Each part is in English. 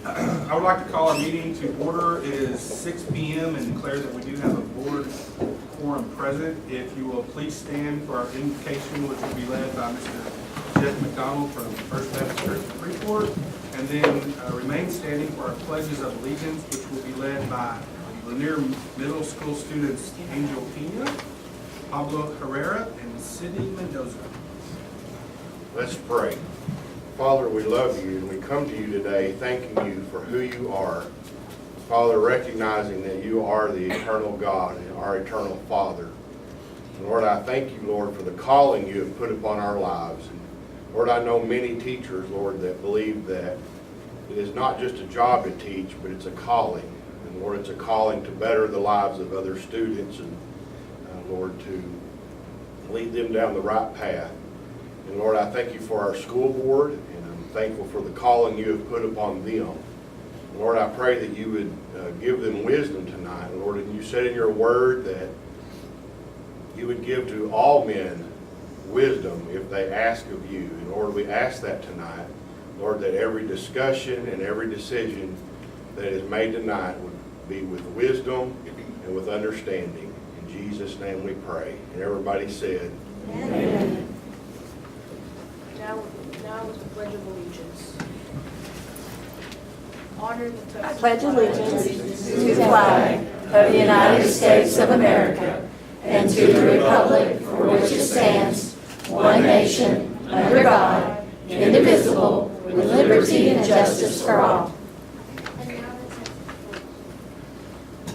I would like to call our meeting to order. It is 6 p.m. and declare that we do have a board quorum present. If you will please stand for our invocation, which will be led by Mr. Jeff McDonald from First Baptist Church of Freeport, and then remain standing for our pledges of allegiance, which will be led by Lanier Middle School students Angel Pena, Pablo Herrera, and Sydney Mendoza. Let's pray. Father, we love you, and we come to you today thanking you for who you are. Father, recognizing that you are the eternal God and our eternal Father. And Lord, I thank you, Lord, for the calling you have put upon our lives. And Lord, I know many teachers, Lord, that believe that it is not just a job to teach, but it's a calling. And Lord, it's a calling to better the lives of other students and, Lord, to lead them down the right path. And Lord, I thank you for our school board, and I'm thankful for the calling you have put upon them. And Lord, I pray that you would give them wisdom tonight. Lord, and you said in your word that you would give to all men wisdom if they ask of you. And Lord, we ask that tonight, Lord, that every discussion and every decision that is made tonight would be with wisdom and with understanding. In Jesus' name we pray. And everybody said, Amen. Now is the Pledge of Allegiance. Honor the I pledge allegiance to the flag of the United States of America and to the republic for which it stands, one nation, under God, indivisible, with liberty and justice for all.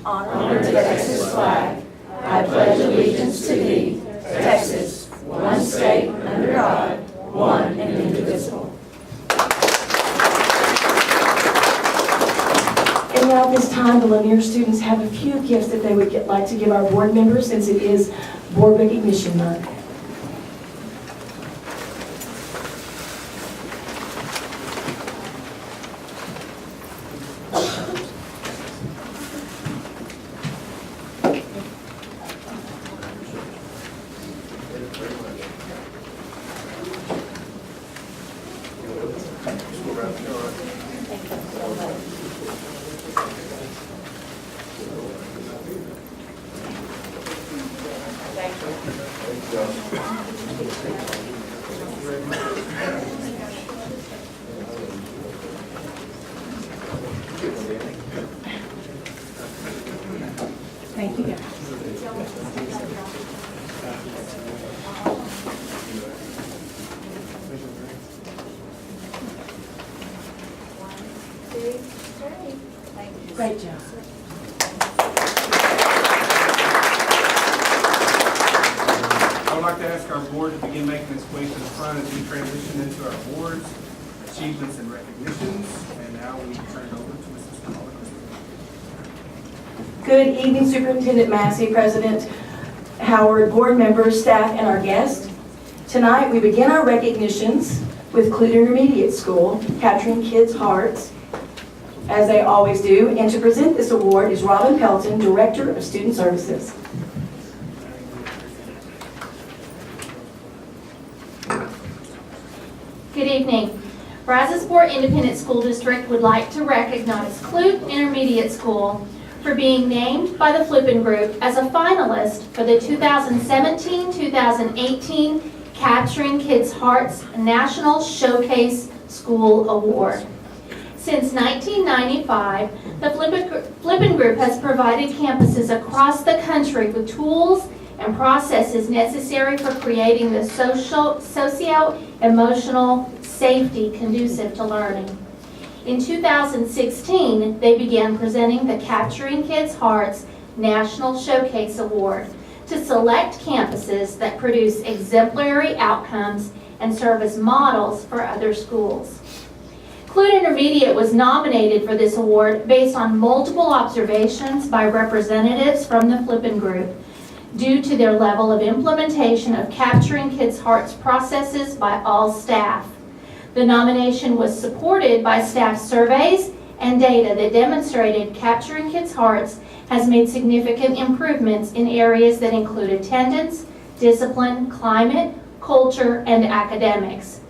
Honor the Texas flag. I pledge allegiance to thee, Texas, one state, under God, one and indivisible. And now at this time, the Lanier students have a few gifts that they would like to give our board members since it is Board Recognition Month. Thank you, guys. Great job. I would like to ask our board to begin making its way to the front as we transition into our awards, achievements, and recognitions. And now we turn it over to Mrs. Paula. Good evening, Superintendent Massey, President Howard, board members, staff, and our guests. Tonight, we begin our recognitions with Clute Intermediate School, capturing kids' hearts, as they always do. And to present this award is Robin Pelton, Director of Student Services. Good evening. Brazosport Independent School District would like to recognize Clute Intermediate School for being named by the Flippin Group as a finalist for the 2017-2018 Capturing Kids' Hearts National Showcase School Award. Since 1995, the Flippin Group has provided campuses across the country with tools and processes necessary for creating the socio-emotional safety conducive to learning. In 2016, they began presenting the Capturing Kids' Hearts National Showcase Award to select campuses that produce exemplary outcomes and serve as models for other schools. Clute Intermediate was nominated for this award based on multiple observations by representatives from the Flippin Group due to their level of implementation of Capturing Kids' Hearts processes by all staff. The nomination was supported by staff surveys and data that demonstrated Capturing Kids' Hearts has made significant improvements in areas that include attendance, discipline, climate, culture, and academics.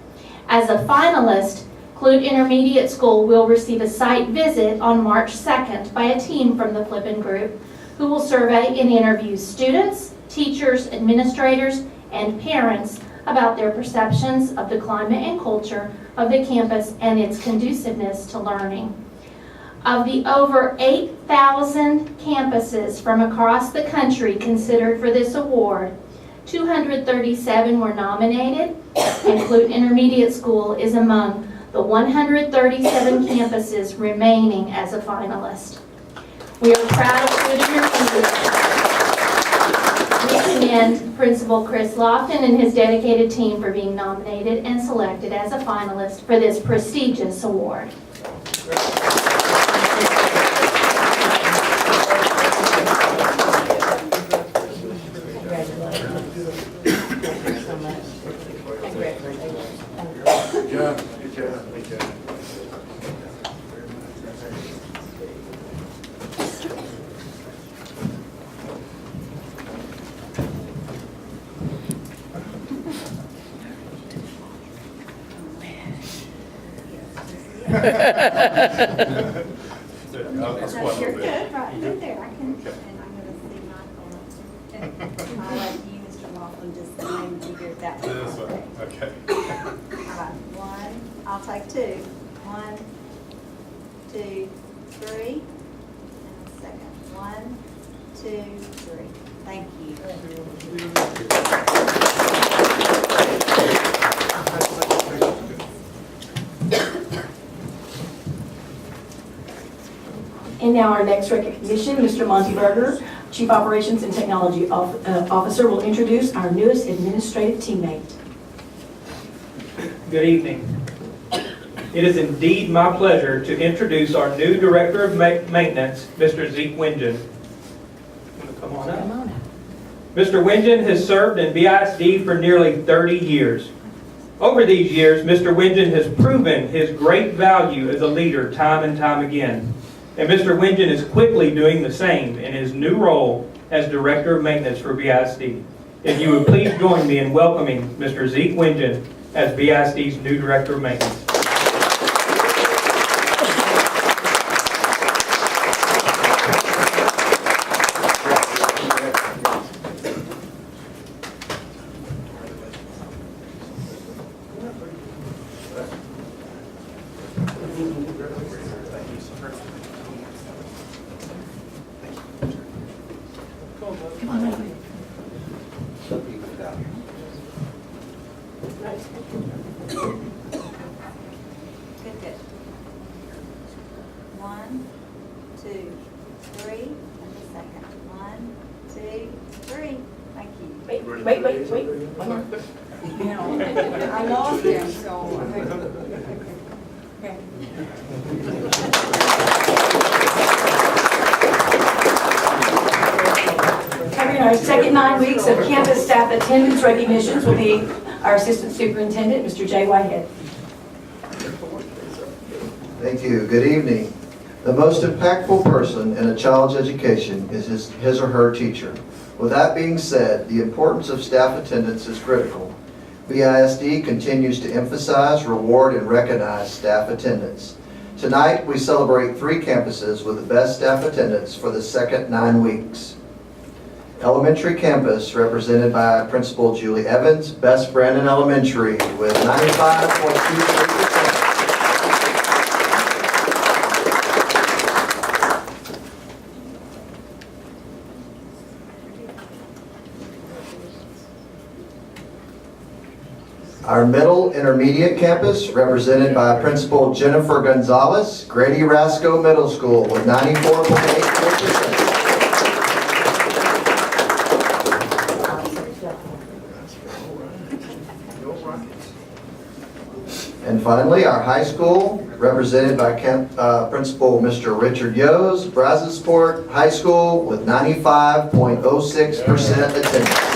As a finalist, Clute Intermediate School will receive a site visit on March 2nd by a team from the Flippin Group who will survey and interview students, teachers, administrators, and parents about their perceptions of the climate and culture of the campus and its conduciveness to learning. Of the over 8,000 campuses from across the country considered for this award, 237 were nominated, and Clute Intermediate School is among the 137 campuses remaining as a finalist. We are proud of Clute Intermediate. We commend Principal Chris Lofton and his dedicated team for being nominated and selected as a finalist for this prestigious award. Good job. Good job. Good job. You're good, right there. I can, and I'm gonna see Michael. And I'll let you, Mr. Laughlin, just name figure that one. This one, okay. All right, one, I'll take two. 1, 2, 3. And a second. 1, 2, 3. Thank you. And now our next recognition, Mr. Monty Berger, Chief Operations and Technology Officer, will introduce our newest administrative teammate. Good evening. It is indeed my pleasure to introduce our new Director of Maintenance, Mr. Zeke Wingen. Come on up. Mr. Wingen has served in BISD for nearly 30 years. Over these years, Mr. Wingen has proven his great value as a leader time and time again. And Mr. Wingen is quickly doing the same in his new role as Director of Maintenance for BISD. If you would please join me in welcoming Mr. Zeke Wingen as BISD's new Director of Maintenance. Good, good. 1, 2, 3. And the second. 1, 2, 3. Thank you. Wait. One more. I lost him, so. Okay. Covering our second 9 weeks of campus staff attendance recognitions will be our Assistant Superintendent, Mr. Jay Whitehead. Thank you. Good evening. The most impactful person in a child's education is his or her teacher. With that being said, the importance of staff attendance is critical. BISD continues to emphasize, reward, and recognize staff attendance. Tonight, we celebrate 3 campuses with the best staff attendance for the second 9 weeks. Elementary campus, represented by Principal Julie Evans, Best Brandon Elementary, with 95.23%. Our middle intermediate campus, represented by Principal Jennifer Gonzalez, Grady Rasco Middle School, with 94.84%. And finally, our high school, represented by Principal Mr. Richard Yos, Brazosport High School, with 95.06% attendance.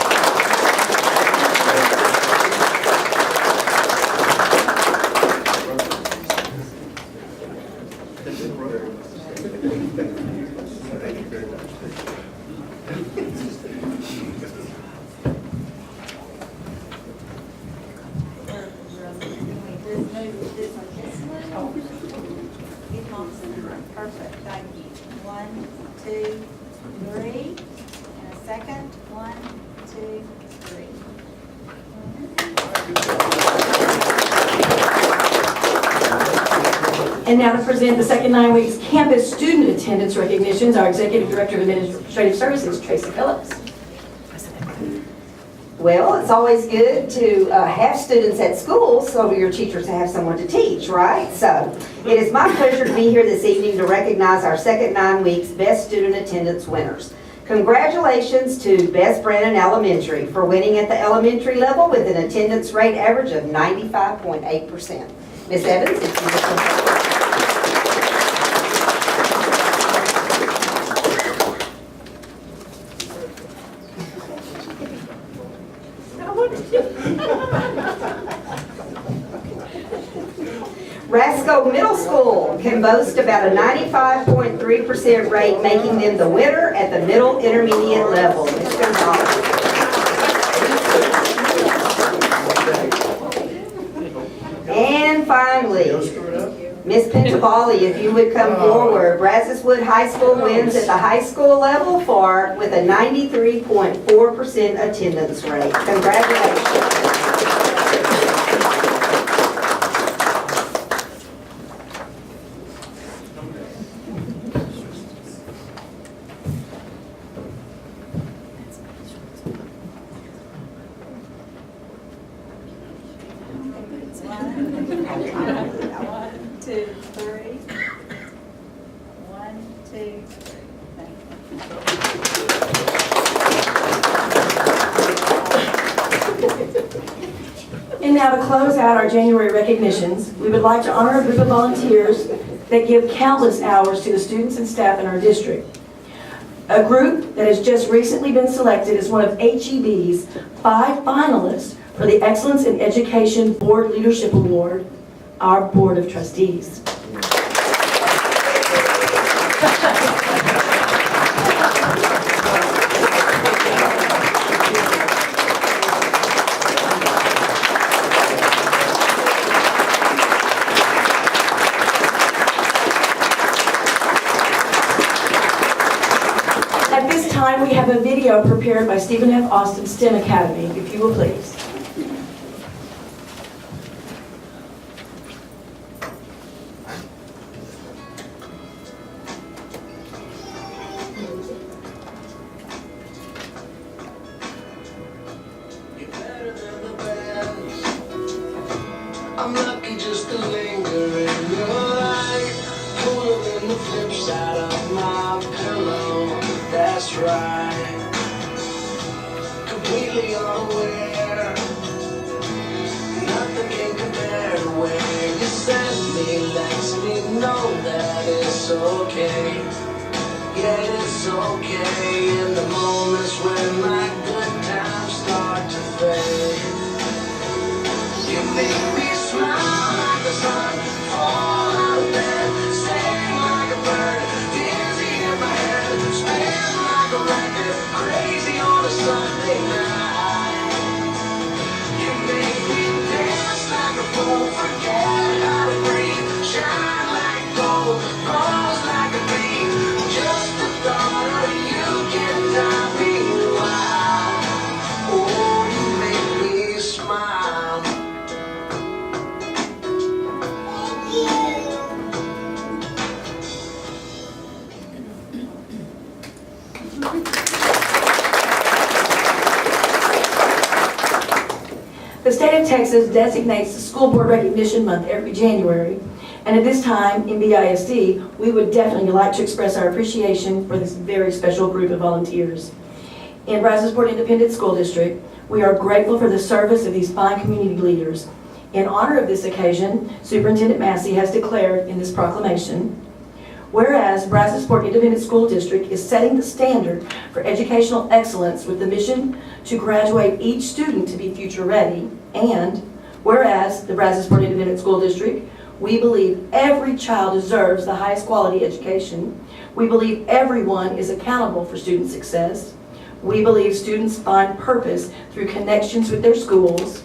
Perfect, thank you. 1, 2, 3. And a second. 1, 2, 3. And now to present the second 9 weeks campus student attendance recognitions, our Executive Director of Administrative Services, Tracy Phillips. Well, it's always good to have students at school so your teachers have someone to teach, right? So it is my pleasure to be here this evening to recognize our second 9 weeks Best Student Attendance winners. Congratulations to Best Brannon Elementary for winning at the elementary level with an attendance rate average of 95.8%. Ms. Evans, if you would come forward. Rasco Middle School can boast about a 95.3% rate, making them the winner at the middle intermediate level. Ms. Gonzalez. And finally, Ms. Pintavalli, if you would come forward. Brazos Wood High School wins at the high school level with a 93.4% attendance rate. Congratulations. And now to close out our January recognitions, we would like to honor a group of volunteers that give countless hours to the students and staff in our district. A group that has just recently been selected as one of HEB's 5 finalists for the Excellence in Education Board Leadership Award, our Board of Trustees. At this time, we have a video prepared by Stephen F. Austin STEM Academy, if you will please. I'm lucky just to linger in your light, cooler than the flip side of my pillow. That's right, completely unaware. Nothing can compare to where you send me. Lets me know that it's okay. Yeah, it's okay in the moments when my good times start to fade. You make me smile like the sun, fall out of bed, sing like a bird, dizzy in my head, spin like a record, crazy on a Sunday night. You make me dance like a fool, forget how to breathe, shine like gold, pose like a bee. Just the thought of you can drive me wild. Oh, you make me smile. The state of Texas designates the School Board Recognition Month every January, and at this time in BISD, we would definitely like to express our appreciation for this very special group of volunteers. In Brazosport Independent School District, we are grateful for the service of these fine community leaders. In honor of this occasion, Superintendent Massey has declared in this proclamation, whereas Brazosport Independent School District is setting the standard for educational excellence with the mission to graduate each student to be future ready, and whereas the Brazosport Independent School District, we believe every child deserves the highest quality education. We believe everyone is accountable for student success. We believe students find purpose through connections with their schools.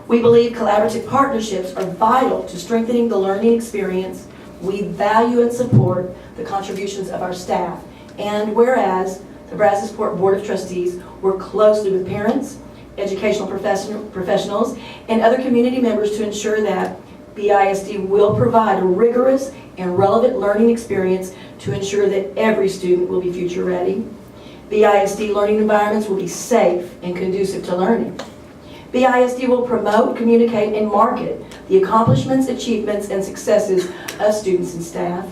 We believe collaborative partnerships are vital to strengthening the learning experience We value and support the contributions of our staff. And whereas the Brazosport Board of Trustees work closely with parents, educational professionals, and other community members to ensure that BISD will provide a rigorous and relevant learning experience to ensure that every student will be future ready. BISD learning environments will be safe and conducive to learning. BISD will promote, communicate, and market the accomplishments, achievements, and successes of students and staff.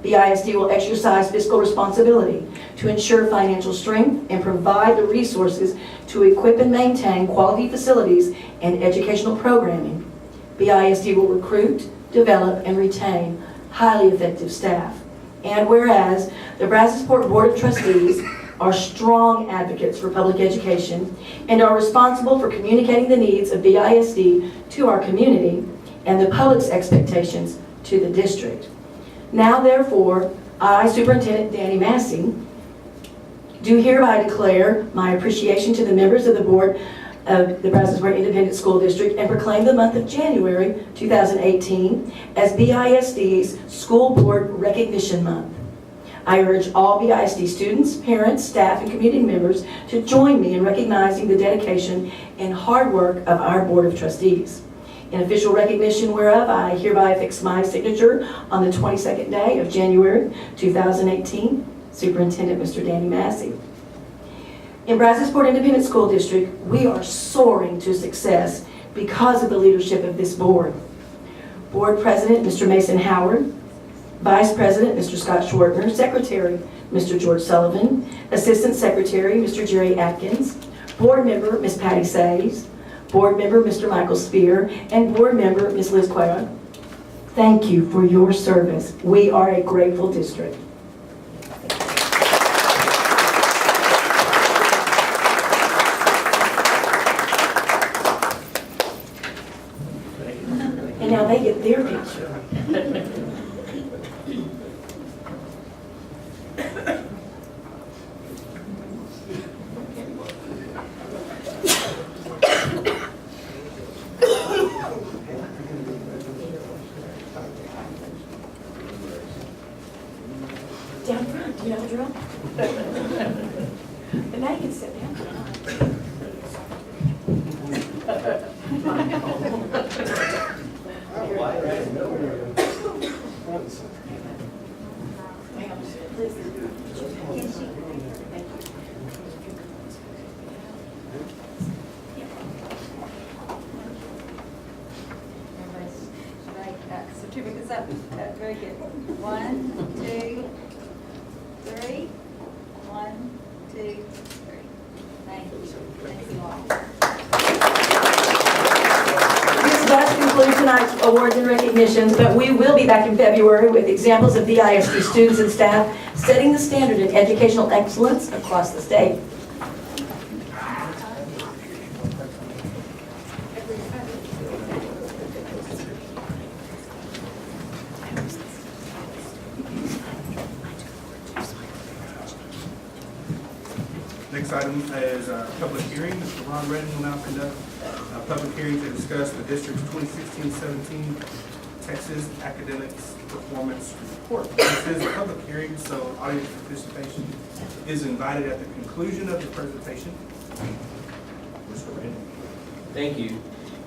BISD will exercise fiscal responsibility to ensure financial strength and provide the resources to equip and maintain quality facilities and educational programming. BISD will recruit, develop, and retain highly effective staff. And whereas the Brazosport Board of Trustees are strong advocates for public education and are responsible for communicating the needs of BISD to our community and the public's expectations to the district. Now, therefore, I, Superintendent Danny Massey, do hereby declare my appreciation to the members of the Board of the Brazosport Independent School District and proclaim the month of January 2018 as BISD's School Board Recognition Month. I urge all BISD students, parents, staff, and community members to join me in recognizing the dedication and hard work of our Board of Trustees. In official recognition whereof, I hereby affix my signature on the 22nd day of January 2018, Superintendent Mr. Danny Massey. In Brazosport Independent School District, we are soaring to success because of the leadership of this board. Board President, Mr. Mason Howard, Vice President, Mr. Scott Schwartner, Secretary, Mr. George Sullivan, Assistant Secretary, Mr. Jerry Atkins, Board Member, Ms. Patty Says, Board Member, Mr. Michael Spear, and Board Member, Ms. Liz Cueva. Thank you for your service. We are a grateful district. And now they get their picture. Down front, do you know the drill? And now you can sit down. Certificates up. Very good. 1, 2, 3. 1, 2, 3. Thank you. Thank you all. This does conclude tonight's awards and recognitions, but we will be back in February with examples of BISD students and staff setting the standard in educational excellence across the state. Next item is a public hearing. Mr. Ron Redden will now conduct a public hearing to discuss the district's 2016-17 Texas Academics Performance Report. This is a public hearing, so audience participation is invited at the conclusion of the presentation. Mr. Redden. Thank you.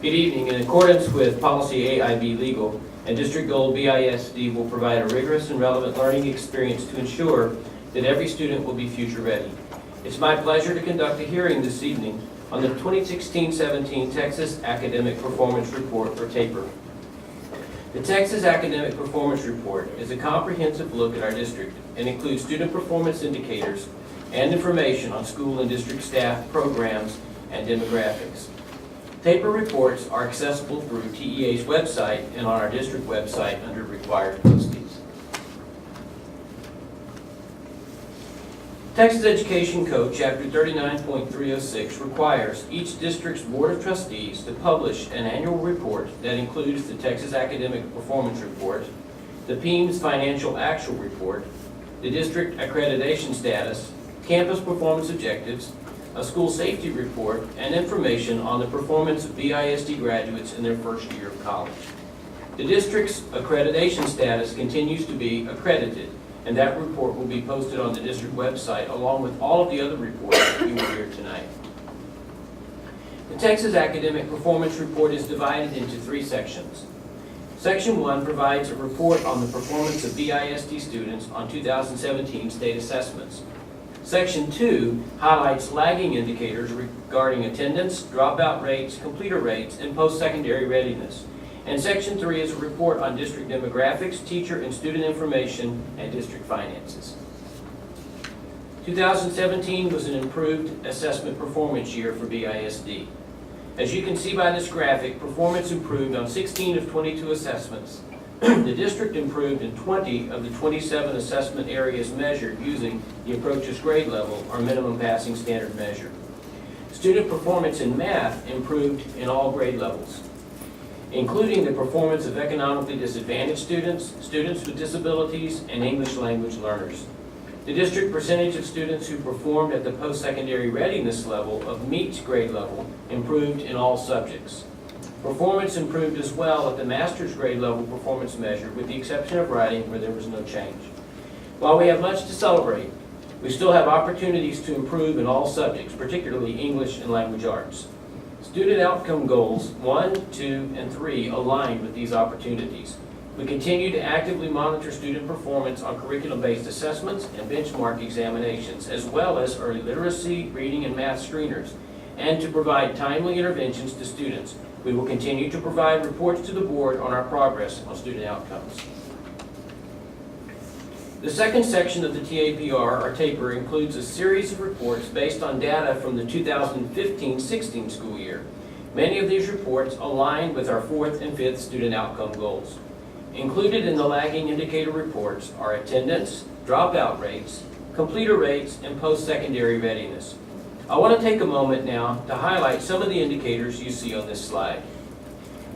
Good evening. In accordance with policy AIB Legal and District Goal, BISD will provide a rigorous and relevant learning experience to ensure that every student will be future ready. It's my pleasure to conduct a hearing this evening on the 2016-17 Texas Academic Performance Report, or TAPER. The Texas Academic Performance Report is a comprehensive look at our district and includes student performance indicators and information on school and district staff, programs, and demographics. TAPER reports are accessible through TEA's website and on our district website under required postings. Texas Education Code, Chapter 39.306 requires each district's Board of Trustees to publish an annual report that includes the Texas Academic Performance Report, the PEAMS Financial Actual Report, the district accreditation status, campus performance objectives, a school safety report, and information on the performance of BISD graduates in their first year of college. The district's accreditation status continues to be accredited, and that report will be posted on the district website along with all of the other reports that you will hear tonight. The Texas Academic Performance Report is divided into 3 sections. Section 1 provides a report on the performance of BISD students on 2017 state assessments. Section 2 highlights lagging indicators regarding attendance, dropout rates, completer rates, and post-secondary readiness. And Section 3 is a report on district demographics, teacher and student information, and district finances. 2017 was an improved assessment performance year for BISD. As you can see by this graphic, performance improved on 16 of 22 assessments. The district improved in 20 of the 27 assessment areas measured using the approach's grade level, or minimum passing standard measure. Student performance in math improved in all grade levels, including the performance of economically disadvantaged students, students with disabilities, and English language learners. The district percentage of students who performed at the post-secondary readiness level of MEET's grade level improved in all subjects. Performance improved as well at the master's grade level performance measure, with the exception of writing, where there was no change. While we have much to celebrate, we still have opportunities to improve in all subjects, particularly English and language arts. Student outcome goals 1, 2, and 3 align with these opportunities. We continue to actively monitor student performance on curriculum-based assessments and benchmark examinations, as well as early literacy, reading, and math screeners, and to provide timely interventions to students. We will continue to provide reports to the board on our progress on student outcomes. The second section of the TAPR, or TAPR, includes a series of reports based on data from the 2015-16 school year. Many of these reports align with our 4th and 5th student outcome goals. Included in the lagging indicator reports are attendance, dropout rates, completer rates, and post-secondary readiness. I want to take a moment now to highlight some of the indicators you see on this slide.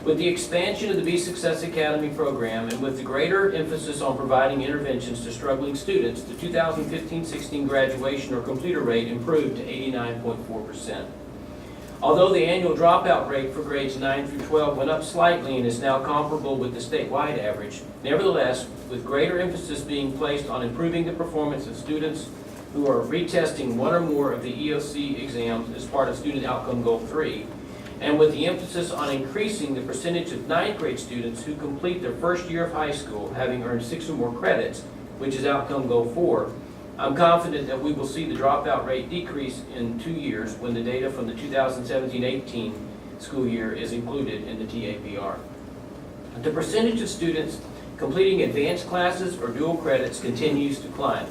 With the expansion of the Be Success Academy program and with the greater emphasis on providing interventions to struggling students, the 2015-16 graduation or completer rate improved to 89.4%. Although the annual dropout rate for grades 9 through 12 went up slightly and is now comparable with the statewide average, nevertheless, with greater emphasis being placed on improving the performance of students who are retesting one or more of the EOC exams as part of Student Outcome Goal 3, and with the emphasis on increasing the percentage of 9th grade students who complete their first year of high school having earned 6 or more credits, which is Outcome Goal 4, I'm confident that we will see the dropout rate decrease in 2 years when the data from the 2017-18 school year is included in the TAPR. The percentage of students completing advanced classes or dual credits continues to climb.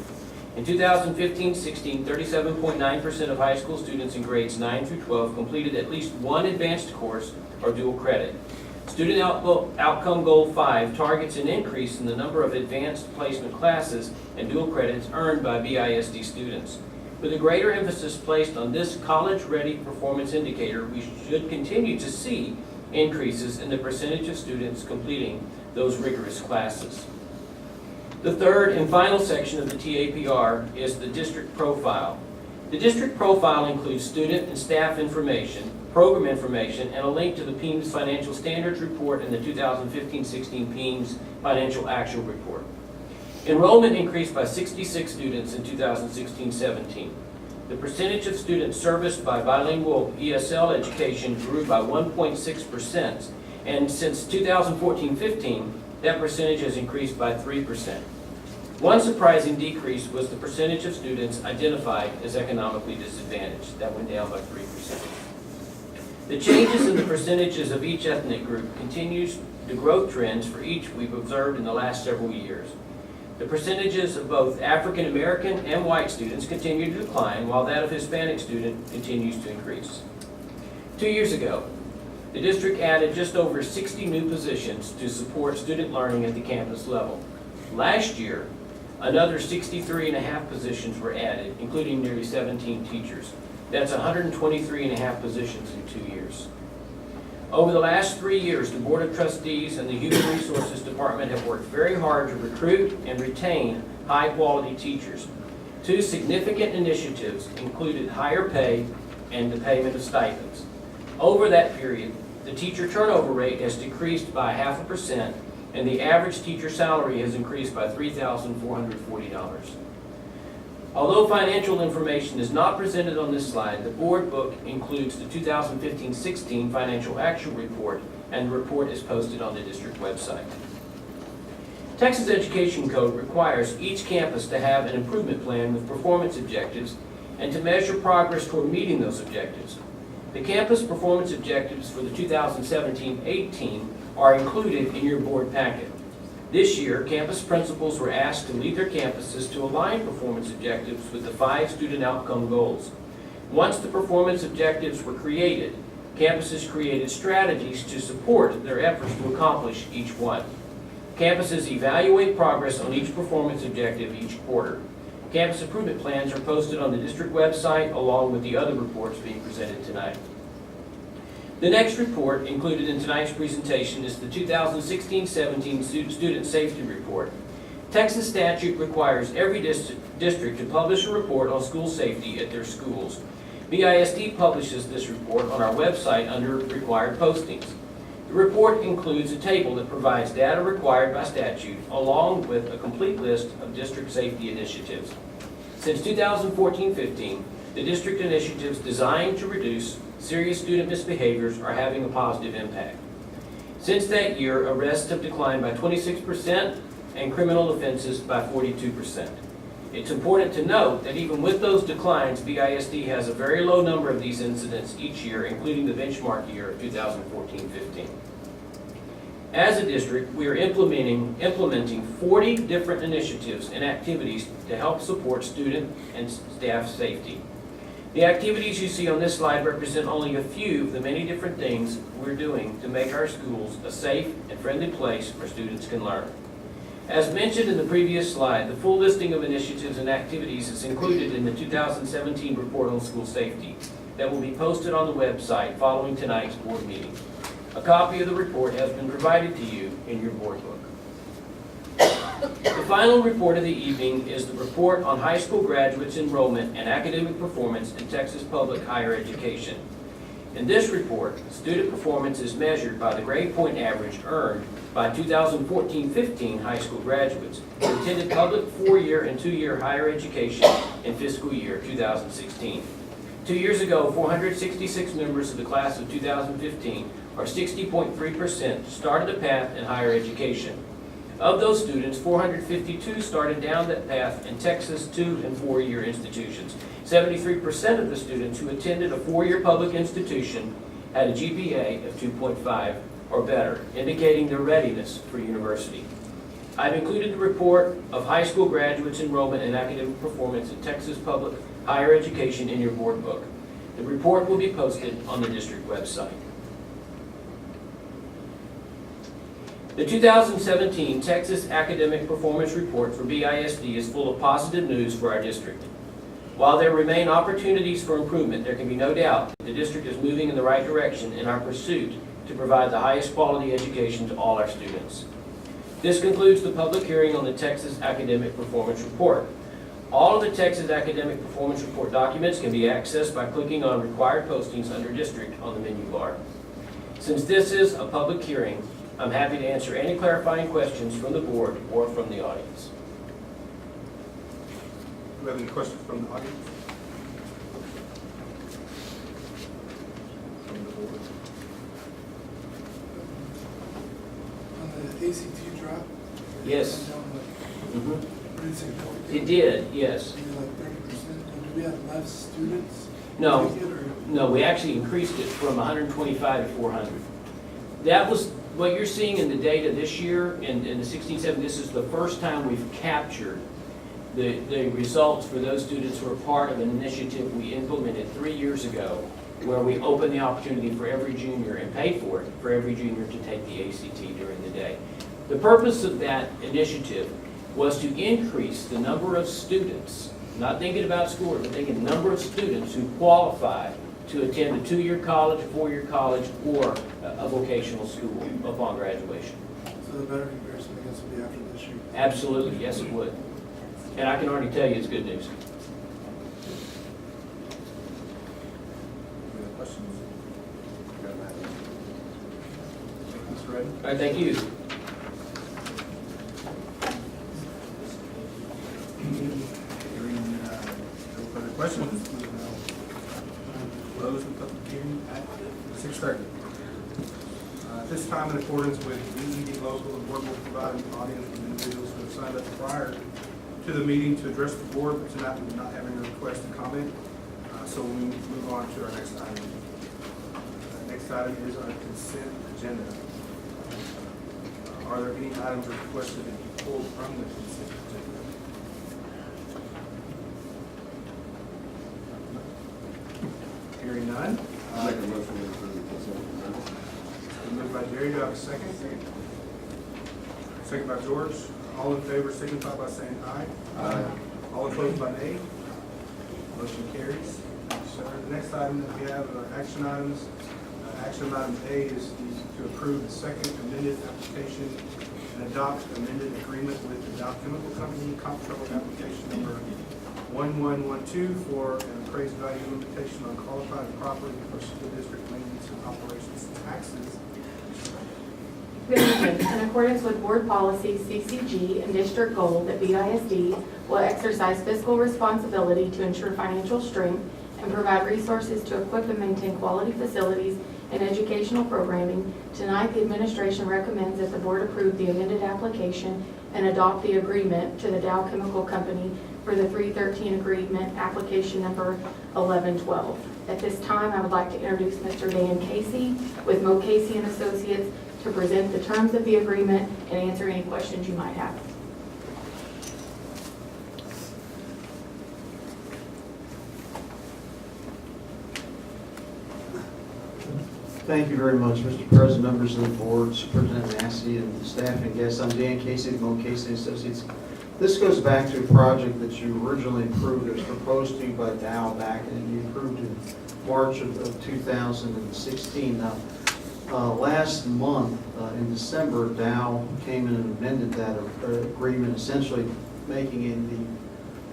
In 2015-16, 37.9% of high school students in grades 9 through 12 completed at least one advanced course or dual credit. Student Outcome Goal 5 targets an increase in the number of advanced placement classes and dual credits earned by BISD students. With a greater emphasis placed on this college-ready performance indicator, we should continue to see increases in the percentage of students completing those rigorous classes. The third and final section of the TAPR is the district profile. The district profile includes student and staff information, program information, and a link to the PEAMS Financial Standards Report and the 2015-16 PEAMS Financial Actual Report. Enrollment increased by 66 students in 2016-17. The percentage of students serviced by bilingual ESL education grew by 1.6%, and since 2014-15, that percentage has increased by 3%. One surprising decrease was the percentage of students identified as economically disadvantaged. That went down by 3%. The changes in the percentages of each ethnic group continues the growth trends for each we've observed in the last several years. The percentages of both African American and white students continue to decline, while that of Hispanic student continues to increase. 2 years ago, the district added just over 60 new positions to support student learning at the campus level. Last year, another 63.5 positions were added, including nearly 17 teachers. That's 123.5 positions in 2 years. Over the last 3 years, the Board of Trustees and the Human Resources Department have worked very hard to recruit and retain high-quality teachers. 2 significant initiatives included higher pay and the payment of stipends. Over that period, the teacher turnover rate has decreased by 0.5%, and the average teacher salary has increased by $3,440. Although financial information is not presented on this slide, the board book includes the 2015-16 financial actual report, and the report is posted on the district website. Texas Education Code requires each campus to have an improvement plan with performance objectives and to measure progress toward meeting those objectives. The campus performance objectives for the 2017-18 are included in your board packet. This year, campus principals were asked to lead their campuses to align performance objectives with the 5 student outcome goals. Once the performance objectives were created, campuses created strategies to support their efforts to accomplish each one. Campuses evaluate progress on each performance objective each quarter. Campus improvement plans are posted on the district website along with the other reports being presented tonight. The next report included in tonight's presentation is the 2016-17 Student Safety Report. Texas statute requires every district to publish a report on school safety at their schools. BISD publishes this report on our website under required postings. The report includes a table that provides data required by statute along with a complete list of district safety initiatives. Since 2014-15, the district initiatives designed to reduce serious student misbehaviors are having a positive impact. Since that year, arrests have declined by 26% and criminal offenses by 42%. It's important to note that even with those declines, BISD has a very low number of these incidents each year, including the benchmark year of 2014-15. As a district, we are implementing 40 different initiatives and activities to help support student and staff safety. The activities you see on this slide represent only a few of the many different things we're doing to make our schools a safe and friendly place where students can learn. As mentioned in the previous slide, the full listing of initiatives and activities is included in the 2017 report on school safety that will be posted on the website following tonight's board meeting. A copy of the report has been provided to you in your board book. The final report of the evening is the report on high school graduates' enrollment and academic performance in Texas public higher education. In this report, student performance is measured by the grade point average earned by 2014-15 high school graduates who attended public 4-year and 2-year higher education in fiscal year 2016. 2 years ago, 466 members of the class of 2015, or 60.3%, started a path in higher education. Of those students, 452 started down that path in Texas 2- and 4-year institutions. 73% of the students who attended a 4-year public institution had a GPA of 2.5 or better, indicating their readiness for university. I've included the report of high school graduates' enrollment and academic performance in Texas public higher education in your board book. The report will be posted on the district website. The 2017 Texas Academic Performance Report for BISD is full of positive news for our district. While there remain opportunities for improvement, there can be no doubt that the district is moving in the right direction in our pursuit to provide the highest quality education to all our students. This concludes the public hearing on the Texas Academic Performance Report. All of the Texas Academic Performance Report documents can be accessed by clicking on Required Postings under District on the menu bar. Since this is a public hearing, I'm happy to answer any clarifying questions from the board or from the audience. Do we have any questions from the audience? From the board? On the ACT drop? Yes. Pretty significant. It did, yes. Maybe like 30%. And do we have less students? No, take it, or- no, we actually increased it from 125 to 400. That was, what you're seeing in the data this year, in the 16-17, this is the first time we've captured the results for those students who are part of an initiative we implemented 3 years ago, where we opened the opportunity for every junior and paid for it for every junior to take the ACT during the day. The purpose of that initiative was to increase the number of students, not thinking about school, but thinking the number of students who qualify to attend a 2-year college, a 4-year college, or a vocational school upon graduation. So the better comparison, I guess, would be after this year. Absolutely, yes it would. And I can already tell you it's good news. Any other questions? All right, thank you. Hearing no further questions, we will now close the public hearing at 6:30. At this time, in accordance with BISD local, the board will provide an audience with individuals who have signed up prior to the meeting to address the board, but tonight we do not have any request to comment. So we move on to our next item. Next item is our consent agenda. Are there any items requested to be pulled from the consent agenda? Hearing none. Make a motion to approve the consent agenda. Moved by Jerry, do I have a second? Second by George. All in favor signify by saying aye. Aye. All opposed by nay. Motion carries. Thank you, sir. The next item that we have are action items. Action item A is to approve the second amended application and adopt amended agreement with the Dow Chemical Company, comptroller application number 1112 for an appraised value limitation on qualified property for school district maintenance and operations taxes. Good evening. In accordance with board policy CCG and district goal that BISD will exercise fiscal responsibility to ensure financial strength and provide resources to equip and maintain quality facilities and educational programming, tonight the administration recommends that the board approve the amended application and adopt the agreement to the Dow Chemical Company for the 313 agreement application number 1112. At this time, I would like to introduce Mr. Dan Casey with Mo Casey and Associates to present the terms of the agreement and answer any questions you might have. Thank you very much, Mr. President, members of the board, Superintendent Massey, and staff and guests. I'm Dan Casey of Mo Casey Associates. This goes back to a project that you originally approved. It was proposed to you by Dow back, and you approved in March of 2016. Now, last month, in December, Dow came in and amended that agreement, essentially making it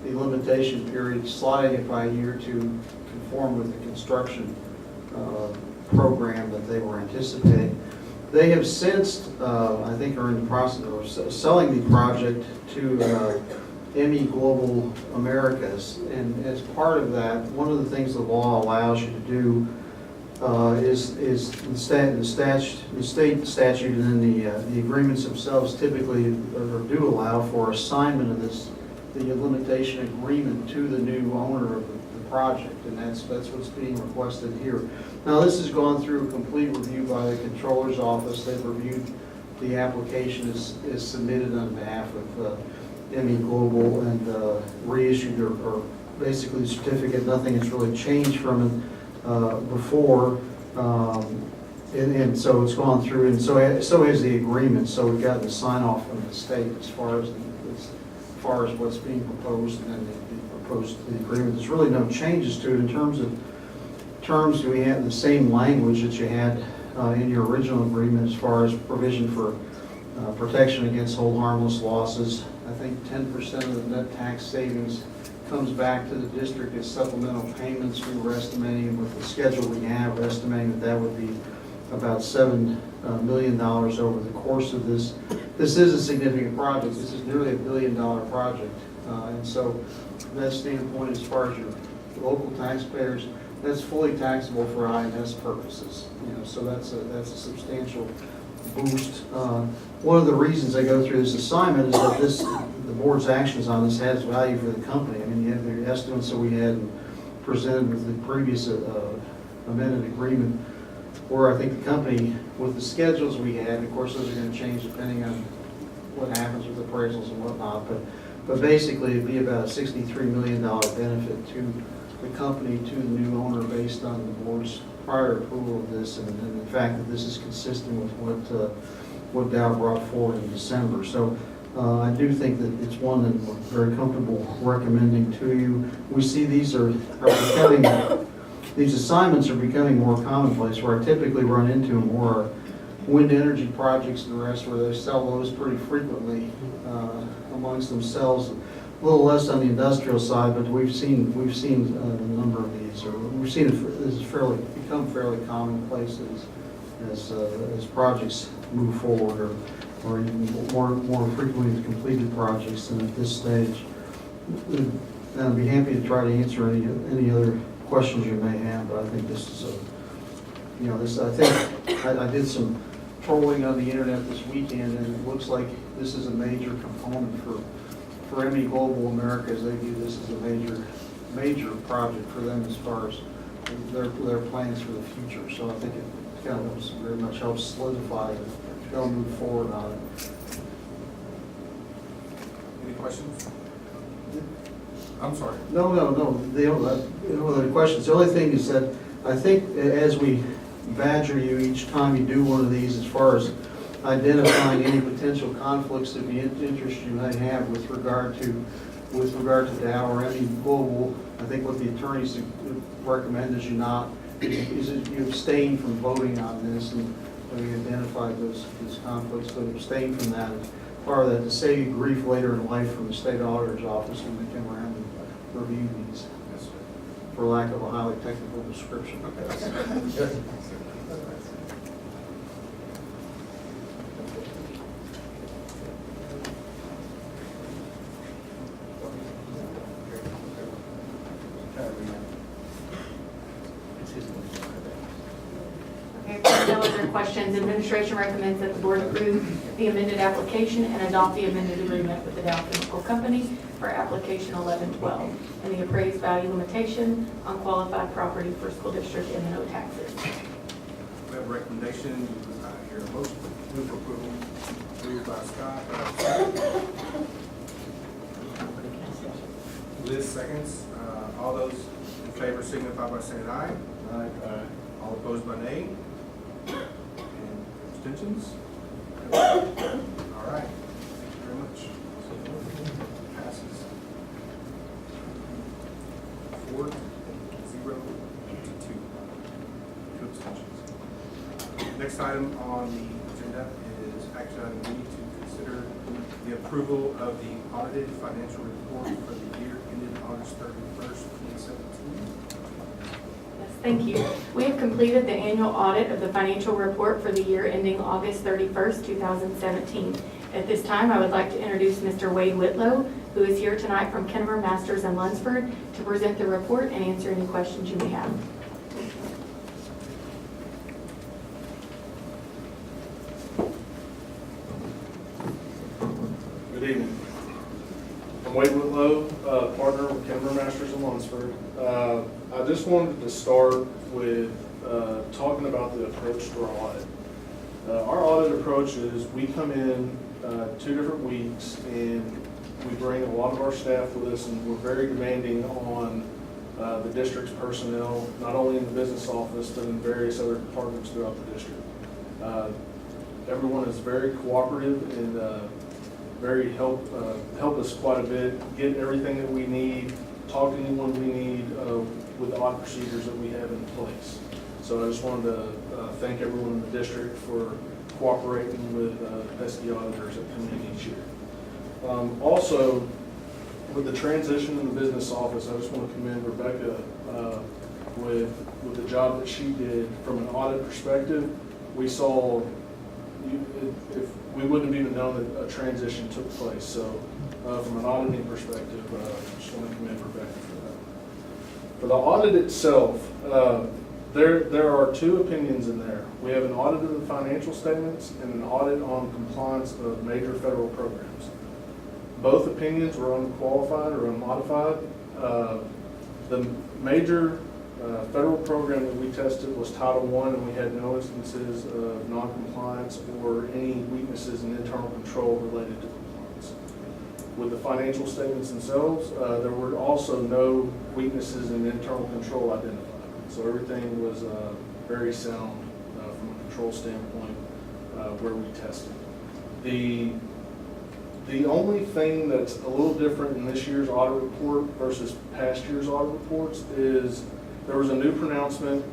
the limitation period, sliding it by a year to conform with the construction program that they were anticipating. They have since, I think, are in the process of selling the project to ME Global Americas, and as part of that, one of the things the law allows you to do is the state statute and then the agreements themselves typically or do allow for assignment of the limitation agreement to the new owner of the project, and that's what's being requested here. Now, this has gone through a complete review by the Controller's Office. They've reviewed the application is submitted on behalf of ME Global and reissued or basically the certificate. Nothing has really changed from it before, and so it's gone through, and so has the agreement. So we've gotten the sign off from the state as far as what's being proposed, and then the agreement. There's really no changes to it in terms of terms. We have the same language that you had in your original agreement as far as provision for protection against hold harmless losses. I think 10% of the net tax savings comes back to the district as supplemental payments. We were estimating with the schedule we have, we're estimating that would be about $7 million over the course of this. This is a significant project. This is nearly $1 billion project. And so from that standpoint, as far as your local taxpayers, that's fully taxable for INS purposes. So that's a substantial boost. One of the reasons I go through this assignment is that the board's actions on this has value for the company. I mean, you have the estimates that we had presented with the previous amended agreement, where I think the company, with the schedules we had, of course those are going to change depending on what happens with appraisals and whatnot, but basically it'd be about a $63 million benefit to the company, to the new owner, based on the board's prior approval of this, and the fact that this is consistent with what Dow brought forward in December. So I do think that it's one that we're very comfortable recommending to you. We see these these assignments are becoming more commonplace, where I typically run into more wind energy projects and the rest, where they sell those pretty frequently amongst themselves. A little less on the industrial side, but we've seen a number of these, or we've seen this has become fairly commonplace as projects move forward, or even more frequently completed projects than at this stage. And I'd be happy to try to answer any other questions you may have, but I think this is I did some trolling on the internet this weekend, and it looks like this is a major component for any Global America, as they view this as a major project for them as far as their plans for the future. So I think it kind of very much helps solidify it. They'll move forward on it. Any questions? I'm sorry. No. They don't have any questions. The only thing is that I think as we badger you each time you do one of these, as far as identifying any potential conflicts of interest you may have with regard to Dow or any global, I think what the attorneys recommend is you abstain from voting on this, and we identified those conflicts, but abstain from that. As part of that, to save you grief later in life from the state auditor's office when they come around and review these, for lack of a highly technical description. Okay, if there are no other questions, administration recommends that the board approve the amended application and adopt the amended agreement with the Dow Chemical Company for application 1112 and the appraised value limitation on qualified property for school district M&O taxes. We have a recommendation. I hear a motion. Move for approval. Moved by Scott. Liz seconds. All those in favor signify by saying aye. Aye. All opposed by nay. And abstentions? All right. Thank you very much. Passes. 4-0 to 2. 2 abstentions. Next item on the agenda is action item B to consider the approval of the audited financial report for the year ended August 31st, 2017. Yes, thank you. We have completed the annual audit of the financial report for the year ending August 31st, 2017. At this time, I would like to introduce Mr. Wade Whitlow, who is here tonight from Kennemer, Masters, and Lunsford to present the report and answer any questions you may have. Good evening. I'm Wade Whitlow, partner with Kennemer, Masters, and Lunsford. I just wanted to start with talking about the approach to our audit. Our audit approach is we come in 2 different weeks, and we bring a lot of our staff with us, and we're very demanding on the district's personnel, not only in the business office, but in various other departments throughout the district. Everyone is very cooperative and very help us quite a bit, get everything that we need, talk to anyone we need with the audit procedures that we have in place. So I just wanted to thank everyone in the district for cooperating with pesky auditors that come in each year. Also, with the transition in the business office, I just want to commend Rebecca with the job that she did from an audit perspective. We saw, if we wouldn't have even known that a transition took place. So from an auditing perspective, I just want to commend Rebecca for that. For the audit itself, there are 2 opinions in there. We have an audit of the financial statements and an audit on compliance of major federal programs. Both opinions were unqualified or unmodified. The major federal program that we tested was Title I, and we had no instances of noncompliance or any weaknesses in internal control related to compliance. With the financial statements themselves, there were also no weaknesses in internal control identified. So everything was very sound from a control standpoint where we tested. The only thing that's a little different in this year's audit report versus past year's audit reports is there was a new pronouncement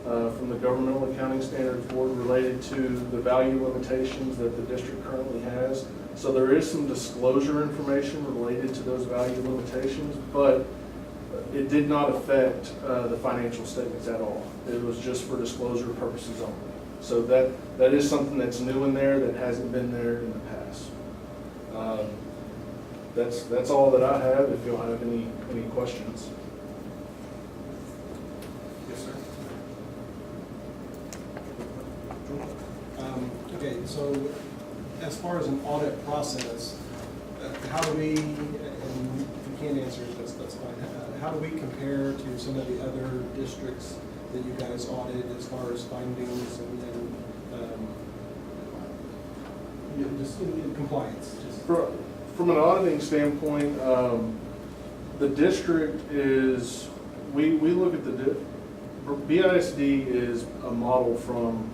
from the Governmental Accounting Standards Board related to the value limitations that the district currently has. So there is some disclosure information related to those value limitations, but it did not affect the financial statements at all. It was just for disclosure purposes only. So that is something that's new in there that hasn't been there in the past. That's all that I have, if you'll have any questions. Yes, sir. Okay, so as far as an audit process, how do we, and if you can't answer it, that's fine. How do we compare to some of the other districts that you guys audit as far as findings and just in compliance? From an auditing standpoint, the district is, we look at BISD is a model from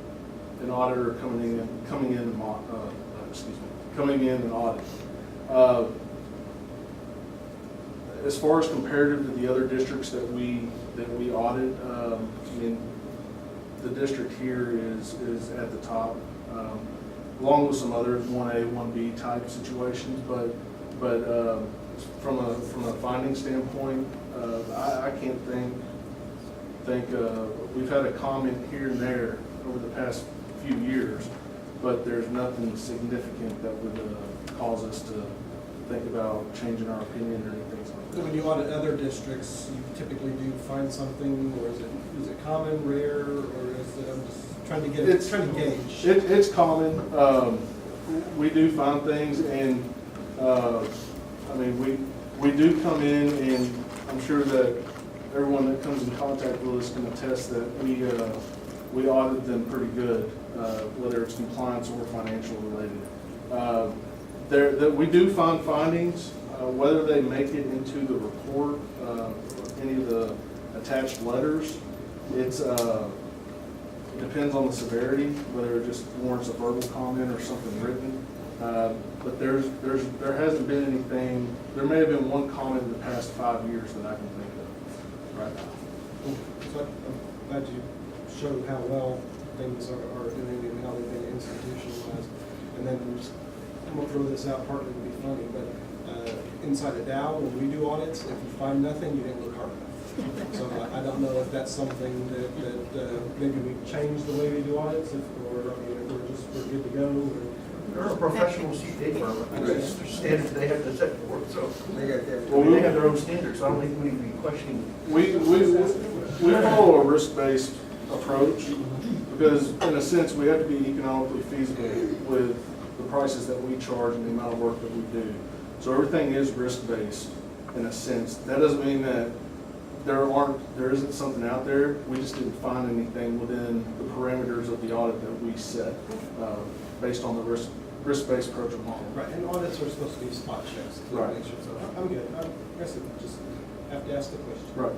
an auditor coming in and auditing. As far as comparative to the other districts that we audit, I mean, the district here is at the top, along with some other 1A, 1B type situations. But from a finding standpoint, I can't think we've had a comment here and there over the past few years, but there's nothing significant that would cause us to think about changing our opinion or anything like So that. when you audit other districts, you typically do find something, or is it common, rare, or is it, I'm just trying to gauge. It's common. We do find things, and I mean, we do come in, and I'm sure that everyone that comes in contact with us can attest that we audit them pretty good, whether it's compliance or financial related. We do find findings, whether they make it into the report, any of the attached letters. It depends on the severity, whether it just warrants a verbal comment or something written. But there hasn't been anything. There may have been one comment in the past 5 years that I can think of right now. So I'm glad you showed how well things are doing and how they've been institutionalized. And then I'm gonna throw this out partly to be funny, but inside of Dow, when we do audits, if you find nothing, you didn't look hard enough. So I don't know if that's something that maybe we change the way we do audits, or I mean, if we're good to go. They're a professional CPA firm. There's standards they have to set for, so they have their own standards, so I don't think we need to be questioning. We follow a risk-based approach because, in a sense, we have to be economically feasible with the prices that we charge and the amount of work that we do. So everything is risk-based in a sense. That doesn't mean that there isn't something out there. We just didn't find anything within the parameters of the audit that we set based on the risk-based approach of model. Right, and audits are supposed to be spot checks. To Right. make sure. So I'm good. I guess I just have to ask the question. Right.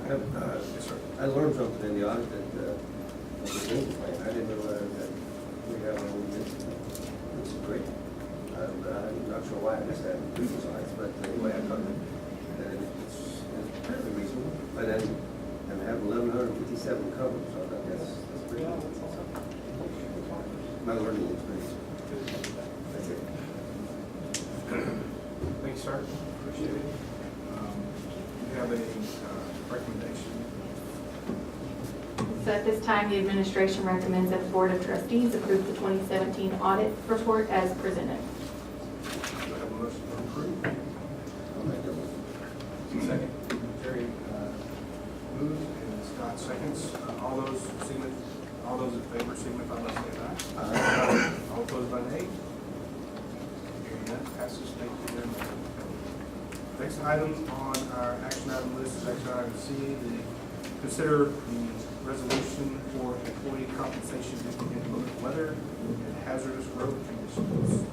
Yes, sir. I learned something in the audit that I didn't know that we have our own business. It's great. I'm not sure why I missed that in previous audits, but anyway, I thought that it's fairly reasonable. But then, and I have 1,157 covered, so I thought that's pretty good. My learning experience. That's it. Thanks, sir. Appreciate it. Do you have any recommendation? So at this time, the administration recommends that the Board of Trustees approve the 2017 audit report as presented. Do I have a motion to approve? I'll make that one. Second. Terry moves and Scott seconds. All those in favor signify by saying aye. Aye. All opposed by nay. Hearing none, passes. Thank you very much. Next item on our action item list is action item C, consider the resolution for employee compensation due to inclement weather and hazardous road conditions.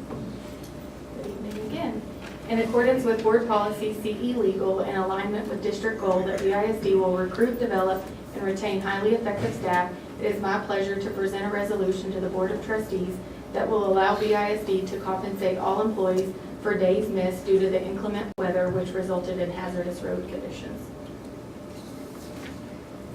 Good evening again. In accordance with Board Policy CE Legal and alignment with district goal that BISD will recruit, develop, and retain highly effective staff, it is my pleasure to present a resolution to the Board of Trustees that will allow BISD to compensate all employees for days missed due to the inclement weather which resulted in hazardous road conditions.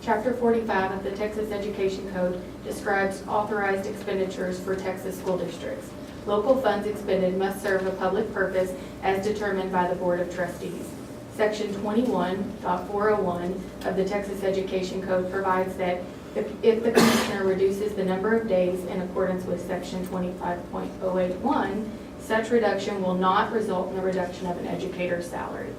Chapter 45 of the Texas Education Code describes authorized expenditures for Texas school districts. Local funds expended must serve a public purpose as determined by the Board of Trustees. Section 21.401 of the Texas Education Code provides that if the commissioner reduces the number of days in accordance with Section 25.081, such reduction will not result in the reduction of an educator's salary.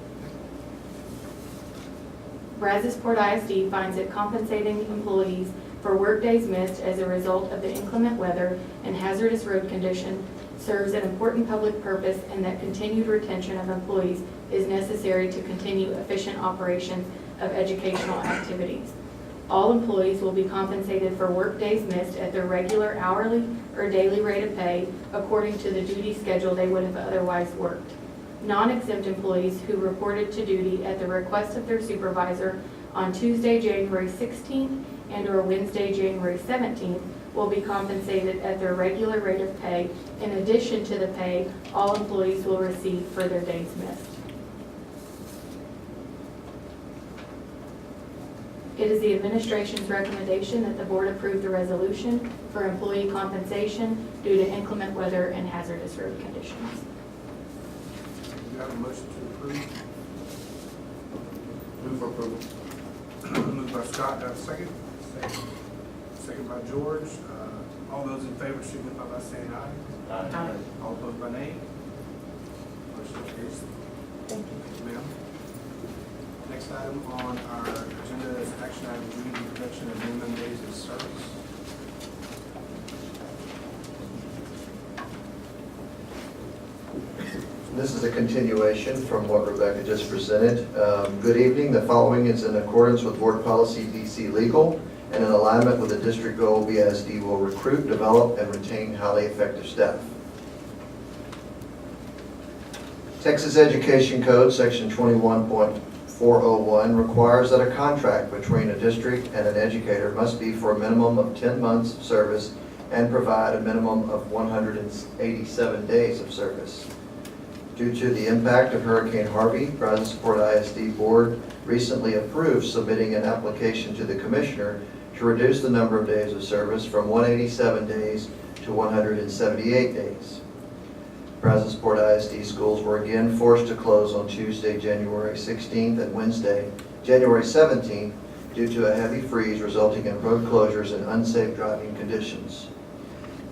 Brazosport ISD finds that compensating employees for workdays missed as a result of the inclement weather and hazardous road condition serves an important public purpose, and that continued retention of employees is necessary to continue efficient operations of educational activities. All employees will be compensated for workdays missed at their regular hourly or daily rate of pay according to the duty schedule they would have otherwise worked. Non-exempt employees who reported to duty at the request of their supervisor on Tuesday, January 16th and/or Wednesday, January 17th will be compensated at their regular rate of pay in addition to the pay all employees will receive for their days missed. It is the administration's recommendation that the board approve the resolution for employee compensation due to inclement weather and hazardous road conditions. Do you have a motion to approve? Move for approval. Moved by Scott, do I have a second? Second by George. All those in favor signify by saying aye. Aye. All opposed by nay. Motion carries. Thank you, ma'am. Next item on our agenda is action item G, introduction of minimum days of service. This is a continuation from what Rebecca just presented. Good evening. The following is in accordance with Board Policy BC Legal and in alignment with the district goal. BISD will recruit, develop, and retain highly effective staff. Texas Education Code, Section 21.401, requires that a contract between a district and an educator must be for a minimum of 10 months of service and provide a minimum of 187 days of service. Due to the impact of Hurricane Harvey, Brazosport ISD Board recently approved submitting an application to the Commissioner to reduce the number of days of service from 187 days to 178 days. Brazosport ISD schools were again forced to close on Tuesday, January 16th and Wednesday, January 17th, due to a heavy freeze resulting in road closures and unsafe driving conditions.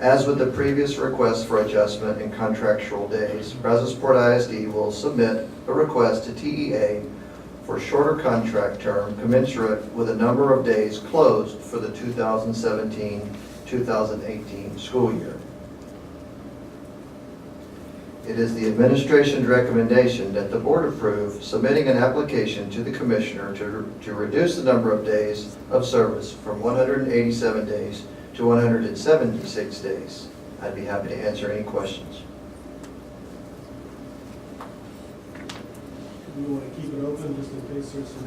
As with the previous request for adjustment in contractual days, Brazosport ISD will submit a request to TEA for shorter contract term commensurate with the number of days closed for the 2017-2018 school year. It is the administration's recommendation that the board approve submitting an application to the Commissioner to reduce the number of days of service from 187 days to 176 days. I'd be happy to answer any questions. We want to keep it open just in case there's some. I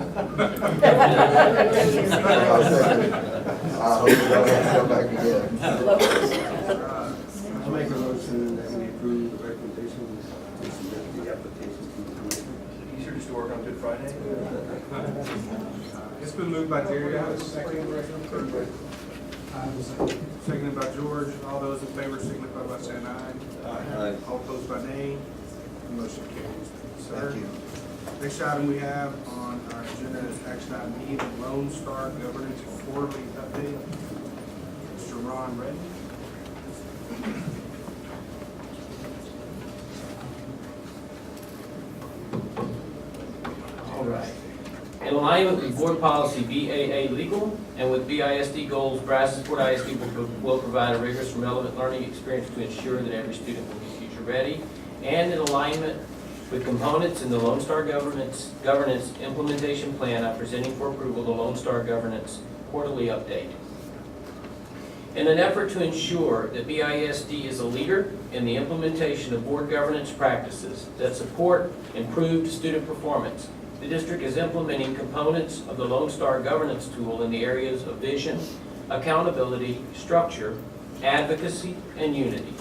hope you don't have to go back again. I'll make a motion that we approve the recommendation to submit the application to the commissioner. Easier just to work on Good Friday? It's been moved by Terry. Do I have a second? Seconded by George. All those in favor signify by saying aye. Aye. All opposed by nay. Motion carries. Sir. Thank you. Next item we have on our agenda is action item E, the Lone Star Governance Quarterly Update. Mr. Ron Reddy. All right. In alignment with Board Policy BAA Legal and with BISD goals, Brazosport ISD will provide a rigorous and relevant learning experience to ensure that every student will be future ready. And in alignment with components in the Lone Star Governance Implementation Plan, I'm presenting for approval the Lone Star Governance Quarterly Update. In an effort to ensure that BISD is a leader in the implementation of board governance practices that support improved student performance, the district is implementing components of the Lone Star Governance tool in the areas of vision, accountability, structure, advocacy, and unity.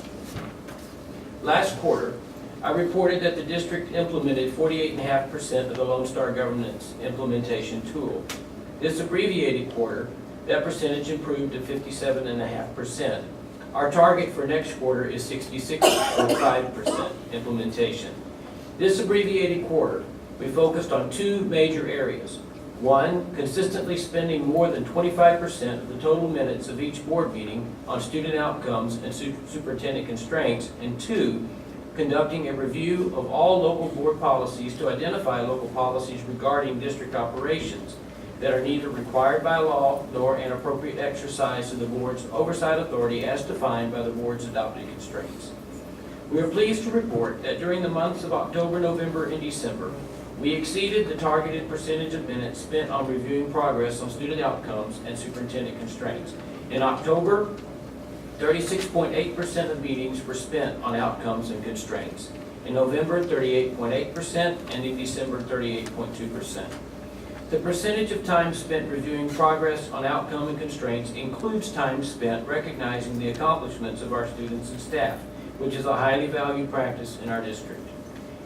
Last quarter, I reported that the district implemented 48.5% of the Lone Star Governance implementation tool. This abbreviated quarter, that percentage improved to 57.5%. Our target for next quarter is 66.5% implementation. This abbreviated quarter We focused on two major areas. One, consistently spending more than 25% of the total minutes of each board meeting on student outcomes and superintendent constraints. And two, conducting a review of all local board policies to identify local policies regarding district operations that are neither required by law nor an appropriate exercise of the board's oversight authority as defined by the board's adopted constraints. We are pleased to report that during the months of October, November, and December, we exceeded the targeted percentage of minutes spent on reviewing progress on student outcomes and superintendent constraints. In October, 36.8% of meetings were spent on outcomes and constraints. In November, 38.8%, and in December, 38.2%. The percentage of time spent reviewing progress on outcome and constraints includes time spent recognizing the accomplishments of our students and staff, which is a highly valued practice in our district.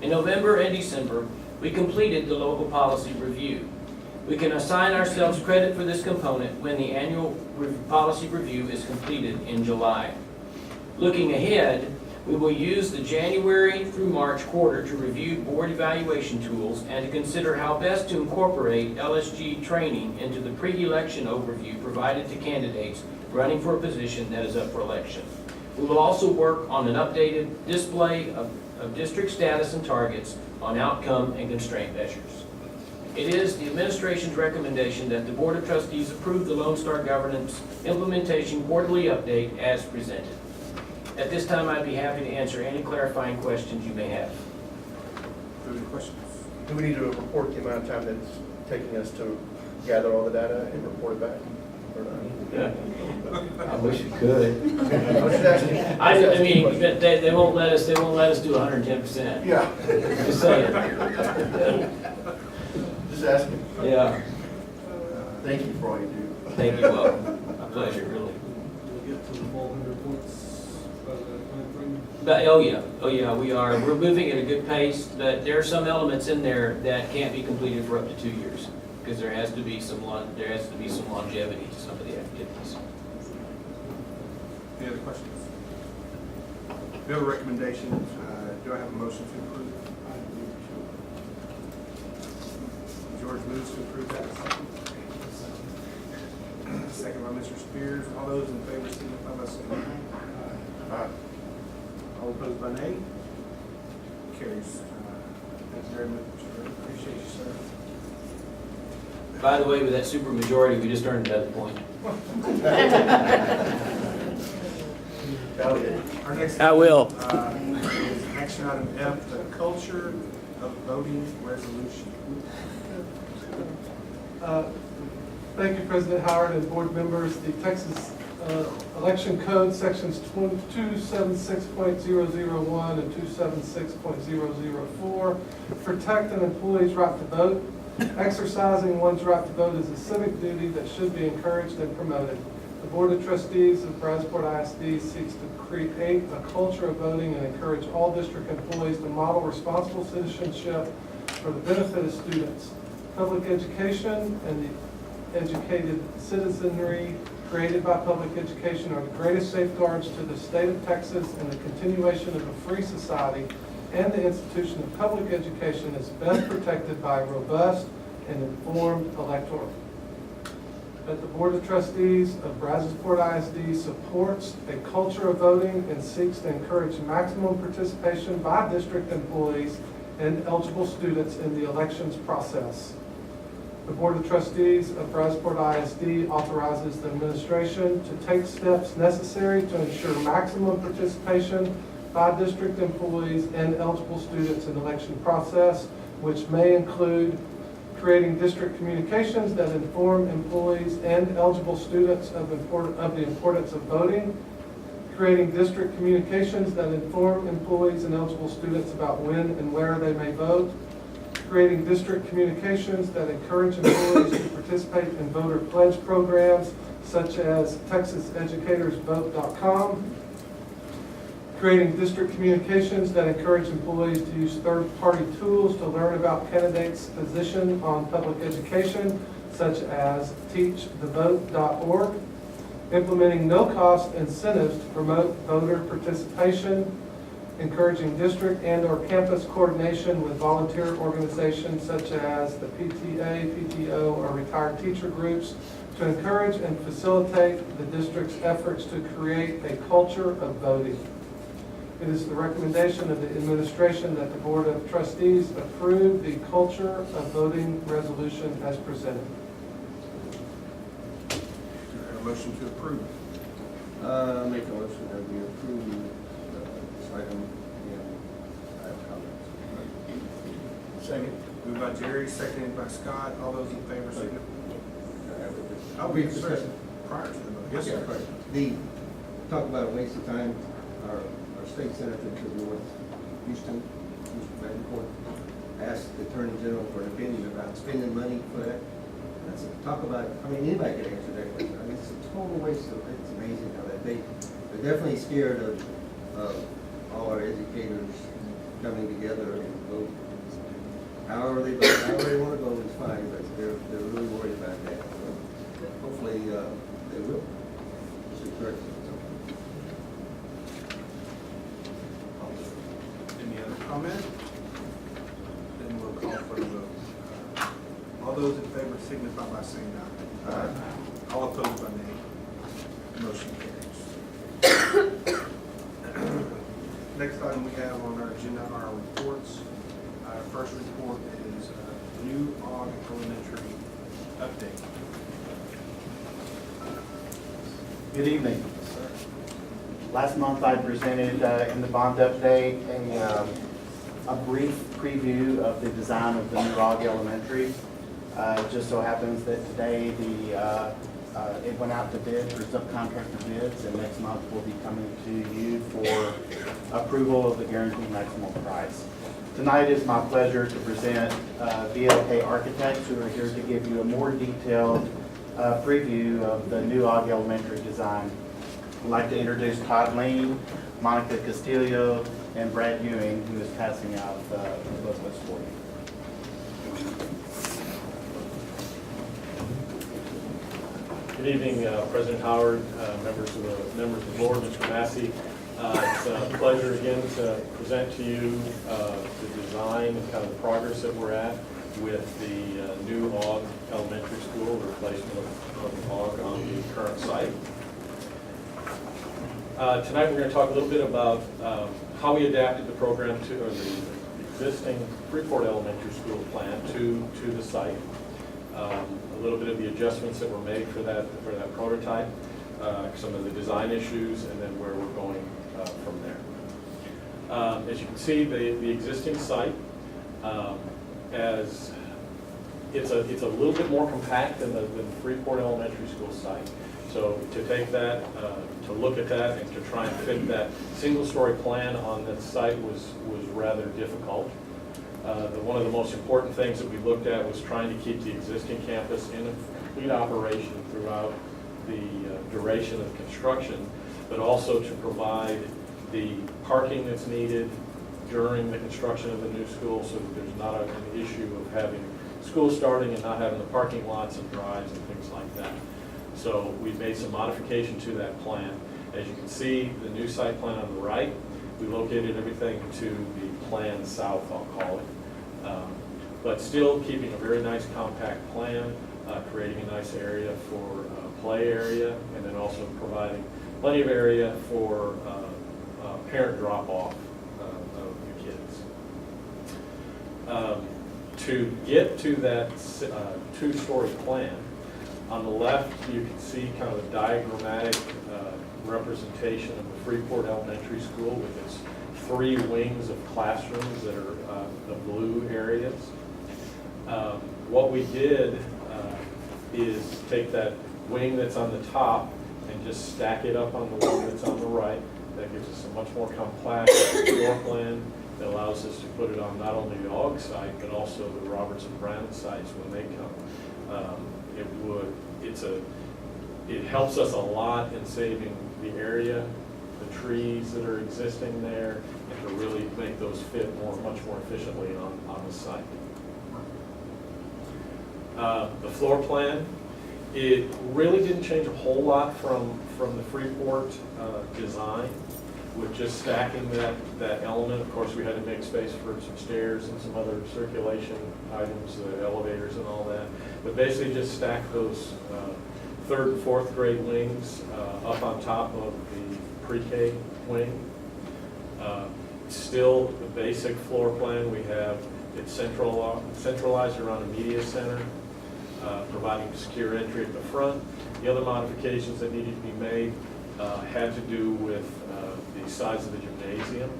In November and December, we completed the local policy review. We can assign ourselves credit for this component when the annual policy review is completed in July. Looking ahead, we will use the January through March quarter to review board evaluation tools and to consider how best to incorporate LSG training into the pre-election overview provided to candidates running for a position that is up for election. We will also work on an updated display of district status and targets on outcome and constraint measures. It is the administration's recommendation that the Board of Trustees approve the Lone Star Governance Implementation Quarterly Update as presented. At this time, I'd be happy to answer any clarifying questions you may have. Any questions? Do we need to report the amount of time that's taking us to gather all the data and report it back? Or not? I wish you could. I was just asking. I mean, they won't let us do 110%. Yeah. Just saying. Just asking. Yeah. Thank you for all you do. Thank you, welcome. My pleasure, really. We'll get to the full 100 points by the time frame. But, oh yeah, we are. We're moving at a good pace, but there are some elements in there that can't be completed for up to 2 years, because there has to be some longevity to some of the activities. Any other questions? We have a recommendation. Do I have a motion to approve? George moves to approve that. Second by Mr. Spears. All those in favor signify by saying aye. All opposed by nay? Carries. Thank you very much. Appreciate you, sir. By the way, with that super majority, we just earned another point. Our next I will. is action item F, the culture of voting resolution. Thank you, President Howard and board members. The Texas Election Code, sections 276.001 and 276.004, protect an employee's right to vote. Exercising one's right to vote is a civic duty that should be encouraged and promoted. The Board of Trustees of Brazosport ISD seeks to create a culture of voting and encourage all district employees to model responsible citizenship for the benefit of students. Public education and the educated citizenry created by public education are the greatest safeguards to the state of Texas and the continuation of a free society, and the institution of public education is best protected by a robust and informed electorate. That the Board of Trustees of Brazosport ISD supports a culture of voting and seeks to encourage maximum participation by district employees and eligible students in the elections process. The Board of Trustees of Brazosport ISD authorizes the administration to take steps necessary to ensure maximum participation by district employees and eligible students in the election process, which may include creating district communications that inform employees and eligible students of the importance of voting, creating district communications that inform employees and eligible students about when and where they may vote, creating district communications that encourage employees to participate in voter pledge programs such as TexasEducatorsVote.com, creating district communications that encourage employees to use third-party tools to learn about candidates' position on public education, such as TeachTheVote.org, implementing no-cost incentives to promote voter participation, encouraging district and/or campus coordination with volunteer organizations such as the PTA, PTO, or retired teacher groups to encourage and facilitate the district's efforts to create a culture of voting. It is the recommendation of the administration that the Board of Trustees approve the culture of voting resolution as presented. Do I have a motion to approve? Make a motion that we approve this item, and I have comments. Second. Moved by Jerry, seconded by Scott. All those in favor, signify. I'll be discussing prior to the vote. Yes, sir. Talk about a waste of time, our state senator to the north, Houston Betancourt, asked the Attorney General for an opinion about spending money for that. Talk about, I mean, anybody could answer that question. I mean, it's a total waste of, it's amazing how that they're definitely scared of all our educators coming together and vote. However they vote, however they want to vote is fine, but they're really worried about that. So hopefully they will. It's correct. Any other comment? Then we'll call for the vote. All those in favor signify by saying aye. Aye. All opposed by nay. Motion carries. Next item we have on our agenda are our reports. Our first report is new Ogg Elementary update. Good evening. Last month I presented in the bond update a brief preview of the design of the new Ogg Elementary. It just so happens that today it went out to bid for subcontractor bids, and next month we'll be coming to you for approval of the guaranteed maximum price. Tonight is my pleasure to present VLK Architects, who are here to give you a more detailed preview of the new Ogg Elementary design. I'd like to introduce Todd Lean, Monica Castillo, and Brad Ewing, who is passing out the booklets for you. Good evening, President Howard, members of the board, Mr. Massey. It's a pleasure again to present to you the design and kind of the progress that we're at with the new Ogg Elementary School, replacement of Ogg on the current site. Tonight we're going to talk a little bit about how we adapted the program to, or the existing Freeport Elementary School plan to the site. A little bit of the adjustments that were made for that prototype, some of the design issues, and then where we're going from there. As you can see, the existing site, as it's a little bit more compact than the Freeport Elementary School site. So to take that, to look at that, and to try and fit that single-story plan on that site was rather difficult. One of the most important things that we looked at was trying to keep the existing campus in complete operation throughout the duration of construction, but also to provide the parking that's needed during the construction of the new school, so that there's not an issue of having school starting and not having the parking lots and drives and things like that. So we've made some modification to that plan. As you can see, the new site plan on the right, we located everything to the plan south, I'll call it. But still keeping a very nice compact plan, creating a nice area for play area, and then also providing plenty of area for parent drop-off of the kids. To get to that two-story plan, on the left you can see kind of a diagrammatic representation of the Freeport Elementary School with its 3 wings of classrooms that are the blue areas. What we did is take that wing that's on the top and just stack it up on the wing that's on the right. That gives us a much more complex floor plan that allows us to put it on not only the Ogg site, but also the Roberts and Brown sites when they come. It helps us a lot in saving the area, the trees that are existing there, and to really make those fit much more efficiently on the site. The floor plan, it really didn't change a whole lot from the Freeport design. with just stacking that element. Of course, we had to make space for some stairs and some other circulation items, elevators and all that. But basically just stack those third and fourth grade wings up on top of the pre-K wing. Still the basic floor plan we have, it's centralized around a media center, providing secure entry at the front. The other modifications that needed to be made had to do with the size of the gymnasium.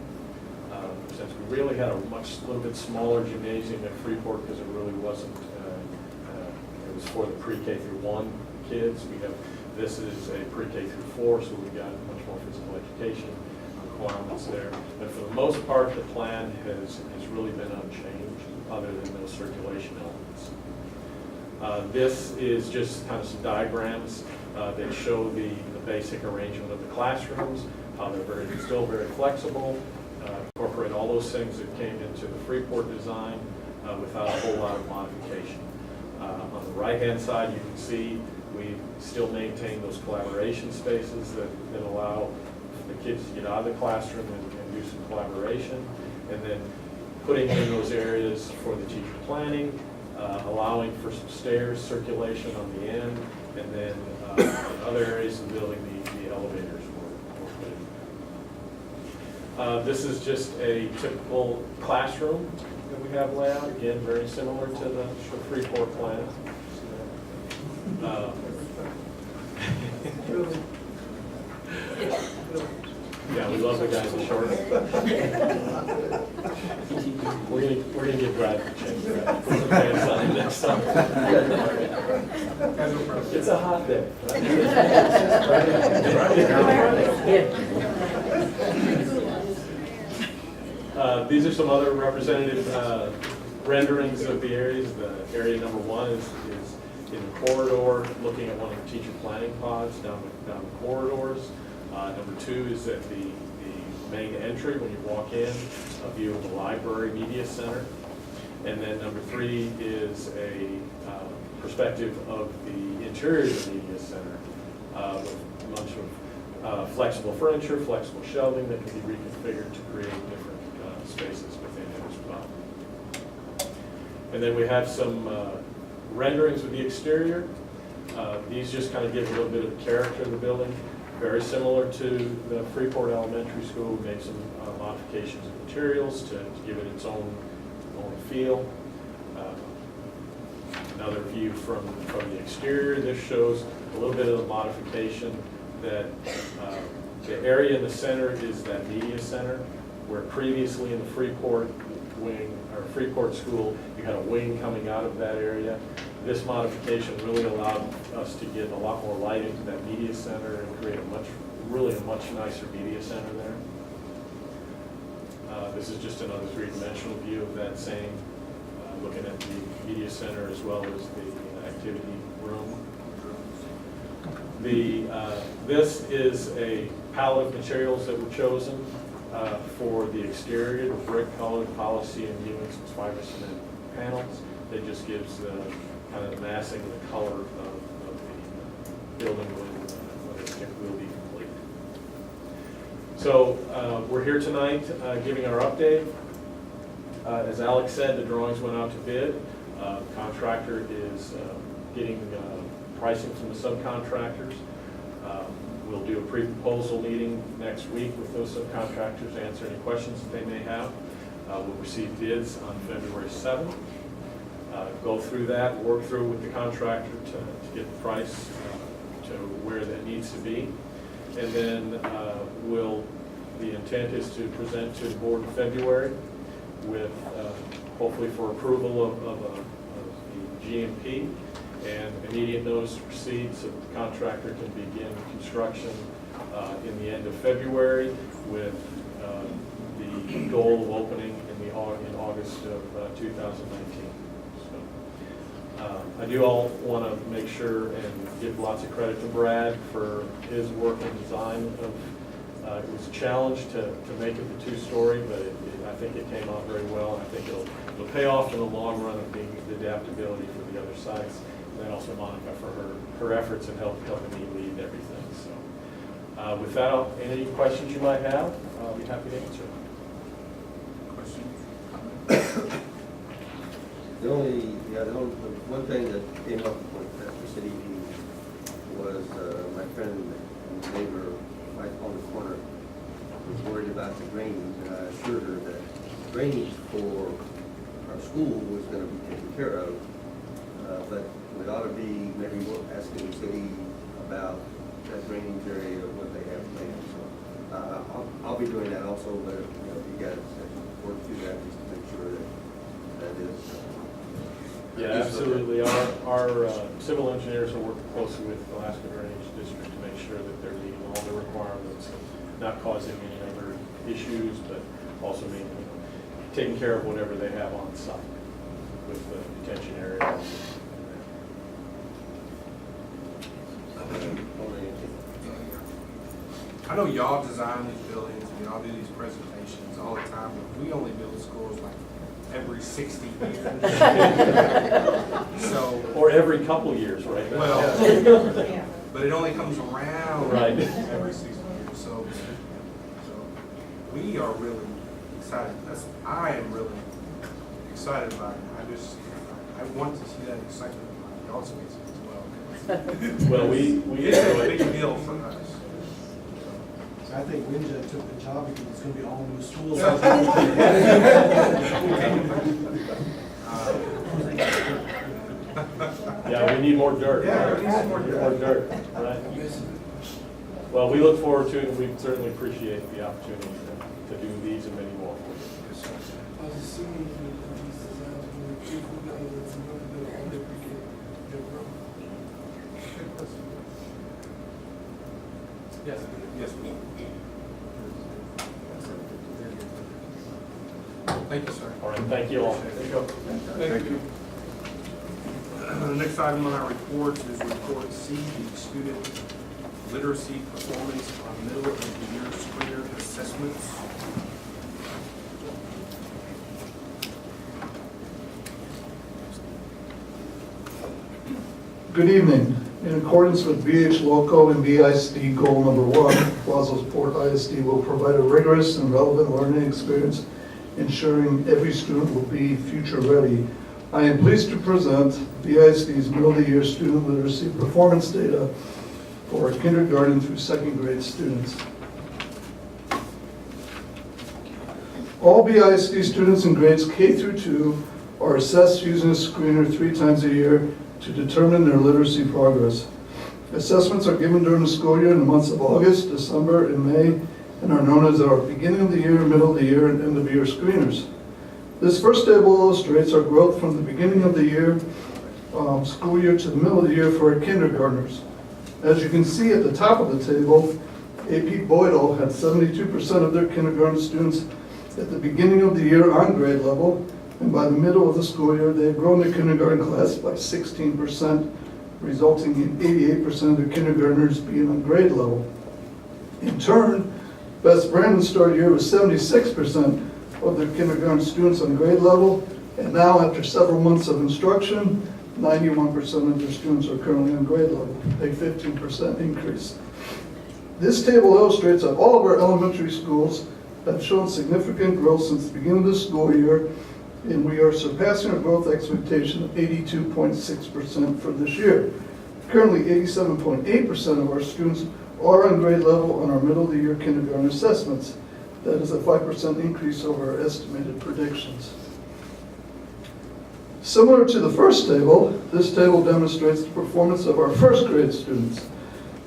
Since we really had a little bit smaller gymnasium at Freeport, because it really wasn't, it was for the pre-K through 1 kids. This is a pre-K through 4, so we've got much more physical education requirements there. But for the most part, the plan has really been unchanged, other than those circulation elements. This is just kind of some diagrams that show the basic arrangement of the classrooms, how they're still very flexible, incorporate all those things that came into the Freeport design without a whole lot of modification. On the right-hand side, you can see we still maintain those collaboration spaces that allow the kids to get out of the classroom and do some collaboration, and then putting in those areas for the teacher planning, allowing for some stairs circulation on the end, and then in other areas of the building, the elevators were put in. This is just a typical classroom that we have laid out, again, very similar to the Freeport plan. Yeah, we love the guys in short. We're gonna get Brad to change that. Put some pants on him next time. It's a hot day. These are some other representative renderings of the areas. The area number 1 is in the corridor, looking at one of the teacher planning pods down the corridors. Number 2 is at the main entry when you walk in, a view of the library media center. And then number 3 is a perspective of the interior of the media center with a bunch of flexible furniture, flexible shelving that can be reconfigured to create different spaces within it as well. And then we have some renderings of the exterior. These just kind of give a little bit of character of the building. Very similar to the Freeport Elementary School. We made some modifications of materials to give it its own feel. Another view from the exterior. This shows a little bit of the modification that the area in the center is that media center, where previously in the Freeport wing, or Freeport School, you had a wing coming out of that area. This modification really allowed us to get a lot more light into that media center and create a much nicer media center there. This is just another 3-dimensional view of that same, looking at the media center as well as the activity room. This is a palette of materials that were chosen for the exterior, the brick colored policy and Ewing's fiber cement panels. It just gives the kind of the massing and the color of the building when it will be complete. So we're here tonight giving our update. As Alex said, the drawings went out to bid. The contractor is getting pricing from the subcontractors. We'll do a pre-proposal meeting next week with those subcontractors to answer any questions that they may have. We'll receive bids on February 7th. Go through that, work through with the contractor to get the price to where that needs to be. And then the intent is to present to the board in February with hopefully for approval of the GMP and immediate notice to proceed so that the contractor can begin construction in the end of February with the goal of opening in August of 2019. I do all want to make sure and give lots of credit to Brad for his work and design of, it was a challenge to make it the 2-story, but I think it came out very well, and I think it'll pay off in the long run of being the adaptability for the other sites. And then also Monica for her efforts in helping me lead everything. So With that, any questions you might have, I'll be happy to answer. The one thing that came up with the city meeting was my friend and neighbor right on the corner was worried about the drainage, and I assured her that drainage for our school was going to be taken care of, but we ought to be maybe asking the city about that drainage area, what they have planned. So I'll be doing that also, but if you guys work through that just to make sure that is. Yeah, absolutely. Our civil engineers are working closely with Alaska Drainage District to make sure that they're meeting all the requirements, not causing any other issues, but also meaning taking care of whatever they have on site with the detention areas. I know y'all design these buildings, and y'all do these presentations all the time, but we only build schools like every 60 years. So, or every couple years, right? Well, yeah. But it only comes around right every 60 years. So we are really excited. I am really excited about it. I want to see that excitement in y'all's faces as well. Well, we it's a big deal for us. I think Winja took the job because it's going to be all new schools. Yeah, we need more dirt. Yeah, we need more dirt, right? Well, we look forward to it, and we certainly appreciate the opportunity to do these and many more. I was assuming that these designs were too good that some of the older people Yes, yes, we. Thank you, sir. All right, thank you all. Thank you. The next item on our reports is report C, the student literacy performance on middle of the year screener assessments. Good evening. In accordance with BH Local and BISD Goal Number 1, Plazosport ISD will provide a rigorous and relevant learning experience, ensuring every student will be future ready. I am pleased to present BISD's middle of the year student literacy performance data for kindergarten through second grade students. All BISD students in grades K through 2 are assessed using a screener 3 times a year to determine their literacy progress. Assessments are given during the school year in the months of August, December, and May, and are known as our beginning of the year, middle of the year, and end of year screeners. This first table illustrates our growth from the beginning of the year, school year, to the middle of the year for our kindergartners. As you can see at the top of the table, AP Boydell had 72% of their kindergarten students at the beginning of the year on grade level, and by the middle of the school year, they had grown their kindergarten class by 16%, resulting in 88% of their kindergartners being on grade level. In turn, Best Brandon started the year with 76% of their kindergarten students on grade level, and now after several months of instruction, 91% of their students are currently on grade level, a 15% increase. This table illustrates that all of our elementary schools have shown significant growth since the beginning of the school year, and we are surpassing our growth expectation of 82.6% for this year. Currently, 87.8% of our students are on grade level on our middle of the year kindergarten assessments. That is a 5% increase over our estimated predictions. Similar to the first table, this table demonstrates the performance of our first grade students.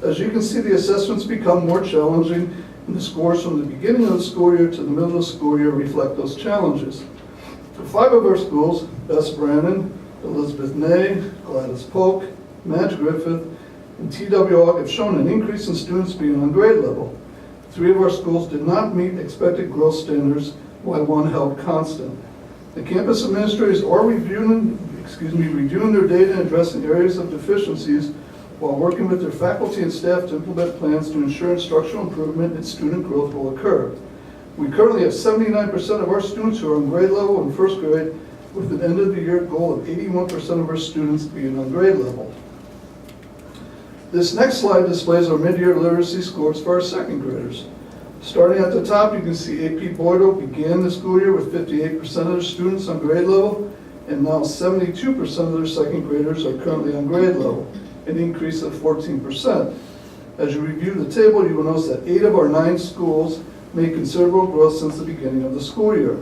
As you can see, the assessments become more challenging, and the scores from the beginning of the school year to the middle of the school year reflect those challenges. For 5 of our schools, Best Brandon, Elizabeth Ney, Gladys Polk, Madge Griffith, and TWO have shown an increase in students being on grade level. 3 of our schools did not meet expected growth standards, while 1 held constant. The campus administrators are reviewing their data and addressing areas of deficiencies while working with their faculty and staff to implement plans to ensure instructional improvement and student growth will occur. We currently have 79% of our students who are on grade level in first grade, with an end of the year goal of 81% of our students being on grade level. This next slide displays our mid-year literacy scores for our second graders. Starting at the top, you can see AP Boydell began the school year with 58% of their students on grade level, and now 72% of their second graders are currently on grade level, an increase of 14%. As you review the table, you will notice that 8 of our 9 schools made considerable growth since the beginning of the school year.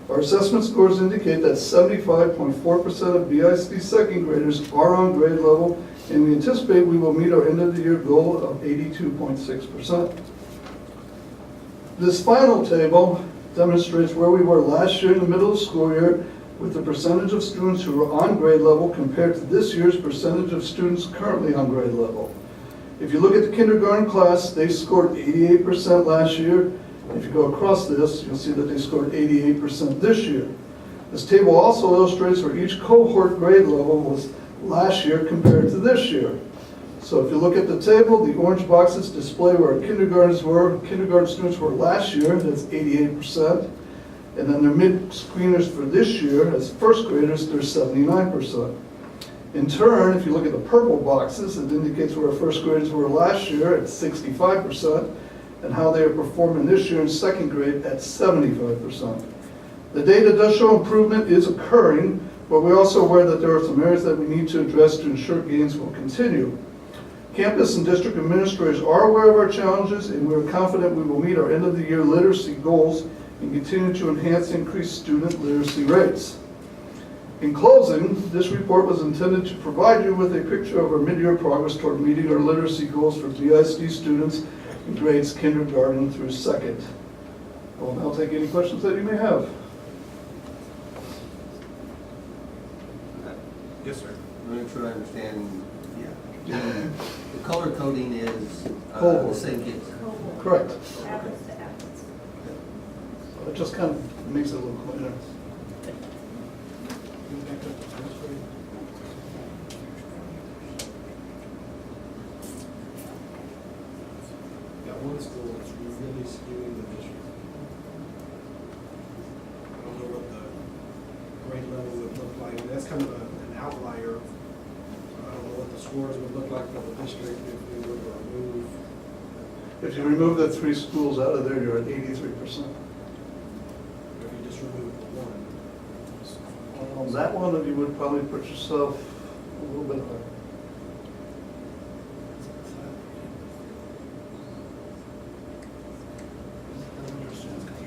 Our assessment scores indicate that 75.4% of BISD second graders are on grade level, and we anticipate we will meet our end of the year goal of 82.6%. This final table demonstrates where we were last year in the middle of the school year with the percentage of students who were on grade level compared to this year's percentage of students currently on grade level. If you look at the kindergarten class, they scored 88% last year. If you go across this, you'll see that they scored 88% this year. This table also illustrates where each cohort grade level was last year compared to this year. So if you look at the table, the orange boxes display where our kindergarten students were last year, that's 88%. And then their mid-screeners for this year, as first graders, they're 79%. In turn, if you look at the purple boxes, it indicates where our first graders were last year at 65%, and how they are performing this year in second grade at 75%. The data does show improvement is occurring, but we're also aware that there are some areas that we need to address to ensure gains will continue. Campus and district administrators are aware of our challenges, and we are confident we will meet our end of the year literacy goals and continue to enhance and increase student literacy rates. In closing, this report was intended to provide you with a picture of our mid-year progress toward meeting our literacy goals for BISD students in grades kindergarten through second. I will now take any questions that you may have. Yes, sir. I'm not sure I understand. The color coding is Cohort. the same kids. Correct. Apples to apples. So it just kind of makes it a little cleaner. Got one school that's really skewing the district. I don't know what the grade level would look like. That's kind of an outlier. I don't know what the scores would look like for the district if we were to remove. If you remove the 3 schools out of there, you're at 83%. If you just remove the one. On that one, you would probably put yourself a little bit higher.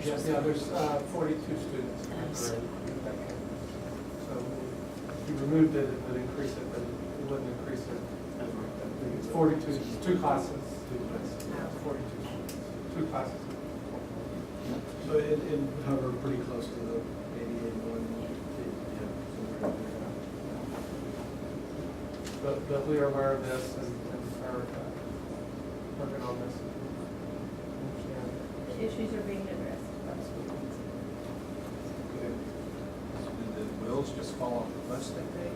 Yes, yeah, there's 42 students. So if you removed it, it would increase it, but it wouldn't increase it. I think it's 42, 2 classes. 42 students, 2 classes. So it would hover pretty close to the 80, 81. But we are aware of this and are working on this. The issues are being addressed. Okay. Did the wheels just fall off the bus that day?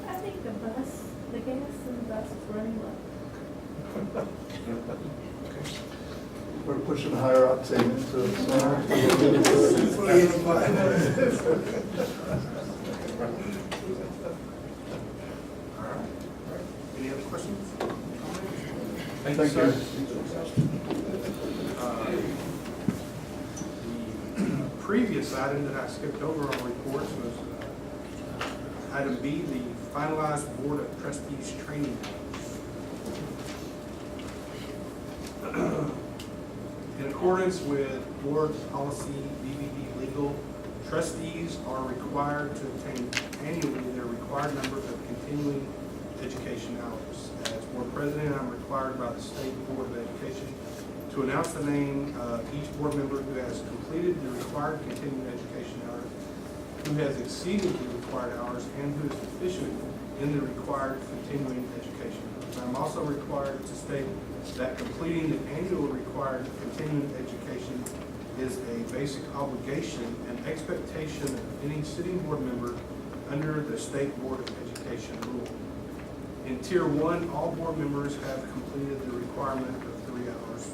I think the gas in the bus is running low. We're pushing higher octane into Any other questions? Thank you. sir. The previous item that I skipped over on reports was item B, the finalized Board of Trustees training. In accordance with board policy BBB legal, trustees are required to obtain annually their required number of continuing education hours. As board president, I'm required by the State Board of Education to announce the name of each board member who has completed the required continuing education hours, who has exceeded the required hours, and who is deficient in the required continuing education hours. I'm also required to state that completing the annual required continuing education is a basic obligation and expectation of any sitting board member under the State Board of Education rule. In Tier 1, all board members have completed the requirement of 3 hours.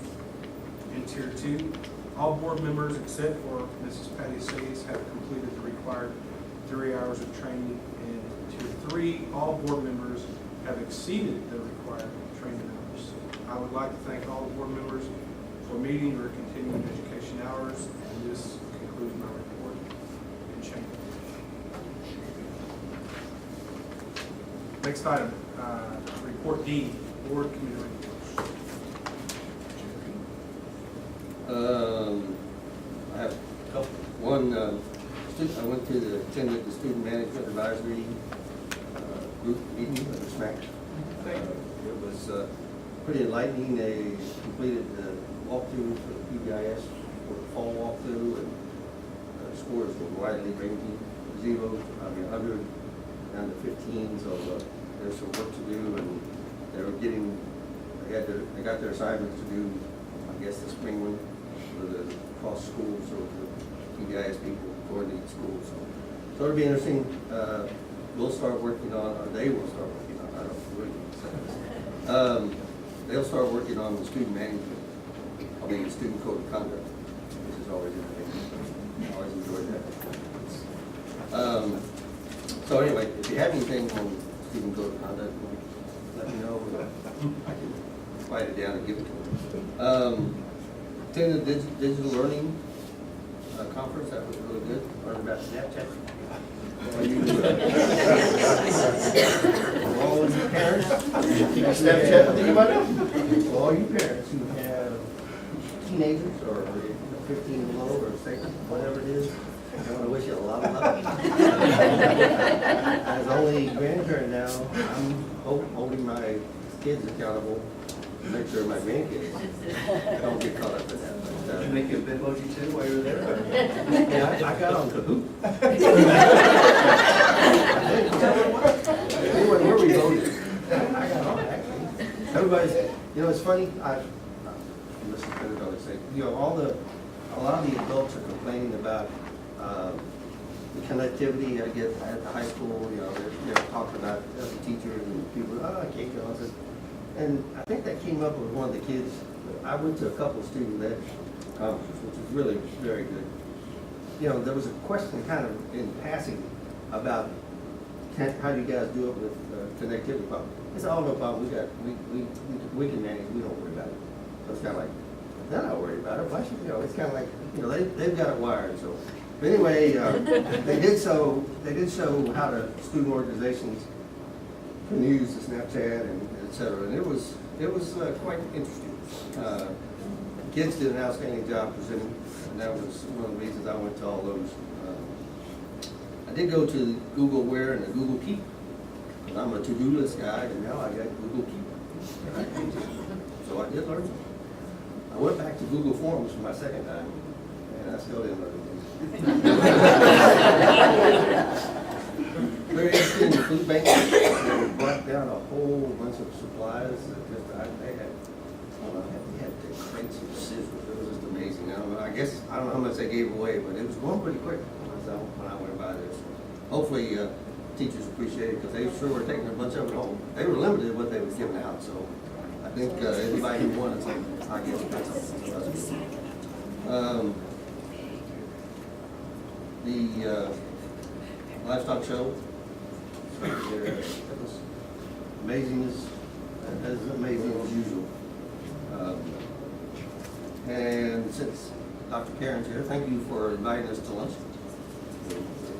In Tier 2, all board members except for Mrs. Patty Sayes have completed the required 3 hours of training. And Tier 3, all board members have exceeded the required training hours. I would like to thank all the board members for meeting your continuing education hours, and this concludes my report and change. Next item, report D, board committee reports. I have a couple. One, I went to attended the student management advisory group meeting at the SMAC. It was pretty enlightening. They completed the walkthrough for the PBIS for the fall walkthrough, and scores were widely ranging, 0, 100, down to 15. So there's some work to do, and they were getting. They got their assignments to do, I guess, the spring one for the cross schools or the PBIS people coordinate schools. So it'll be interesting. We'll start working on, or they will start working on, I don't know what you say. They'll start working on the student management, student code of conduct, which is always interesting. I always enjoyed that. So anyway, if you have anything on student code of conduct, let me know. I can write it down and give it to them. Attended the digital learning conference. That was really good. Learned about Snapchat. All you parents, Snapchat, think about it. For all you parents who have teenagers or 15 and below or 6, whatever it is, I want to wish you a lot of luck. As only grandparent now, I'm holding my kids accountable to make sure my grandkids don't get caught up in that. But, Did you make you a Bitmoji too while you were there? yeah, I got on Kahoot. Anyway, where we voted, I got on actually. Everybody's, it's funny. I listen to it always say, a lot of the adults are complaining about the connectivity. I get at the high school, they're talking about the teachers and people. I can't go. And I think that came up with one of the kids. I went to a couple of student-led conferences, which was really very good. There was a question kind of in passing about how do you guys do it with connectivity problems. It's all no problem. We can manage. We don't worry about it. So it's kind of like they're not worried about it. Why should It's kind of like they've got it wired. So but anyway, they did show how the student organizations can use the Snapchat and et cetera, and it was quite interesting. Kids did an outstanding job presenting, and that was one of the reasons I went to all those. I did go to Google Wear and the Google Keep, and I'm a to-do list guy, and now I got Google Keep. So I did learn. I went back to Google Forms for my second time, and I still didn't learn anything. Very interesting. The food bank brought down a whole bunch of supplies. They had crates of scissors. It was just amazing. I don't know how much they gave away, but it was going pretty quick when I went by there. So hopefully teachers appreciate it because they sure were taking a bunch of it home. They were limited in what they were giving out, so I think anybody who wanted something, I guess that's something. So that's good. The livestock show. It was amazing as usual. And since Dr. Karen's here, thank you for inviting us to lunch. It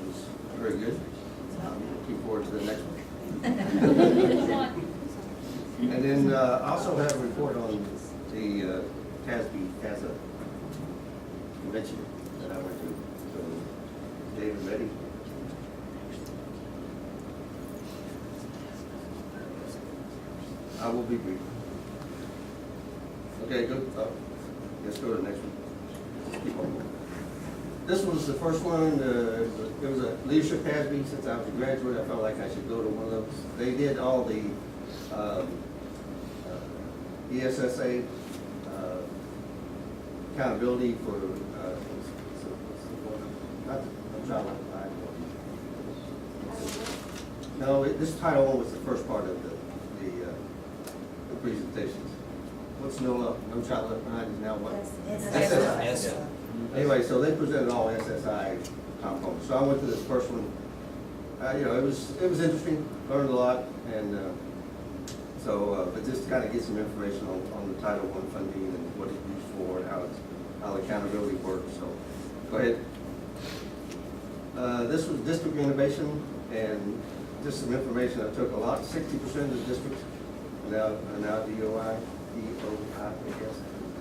was very good. Looking forward to the next one. And then I also have a report on the CASA convention that I went to. So, David, ready? I will be brief. Okay, good. Let's go to the next one. Keep on going. This was the first one. There was a leadership PASB. Since I was a graduate, I felt like I should go to one of those. They did all the ESSA accountability for No, this Title I was the first part of the presentations. What's No Child Left Behind is now what? SSI. Anyway, so they presented all SSI components. So I went to this first one. you know, it was interesting, learned a lot, and but just to kind of get some information on the Title I funding and what it's used for and how the accountability works. So, go ahead. This was district innovation, and just some information I took a lot. 60% of the districts are now DOI, I guess.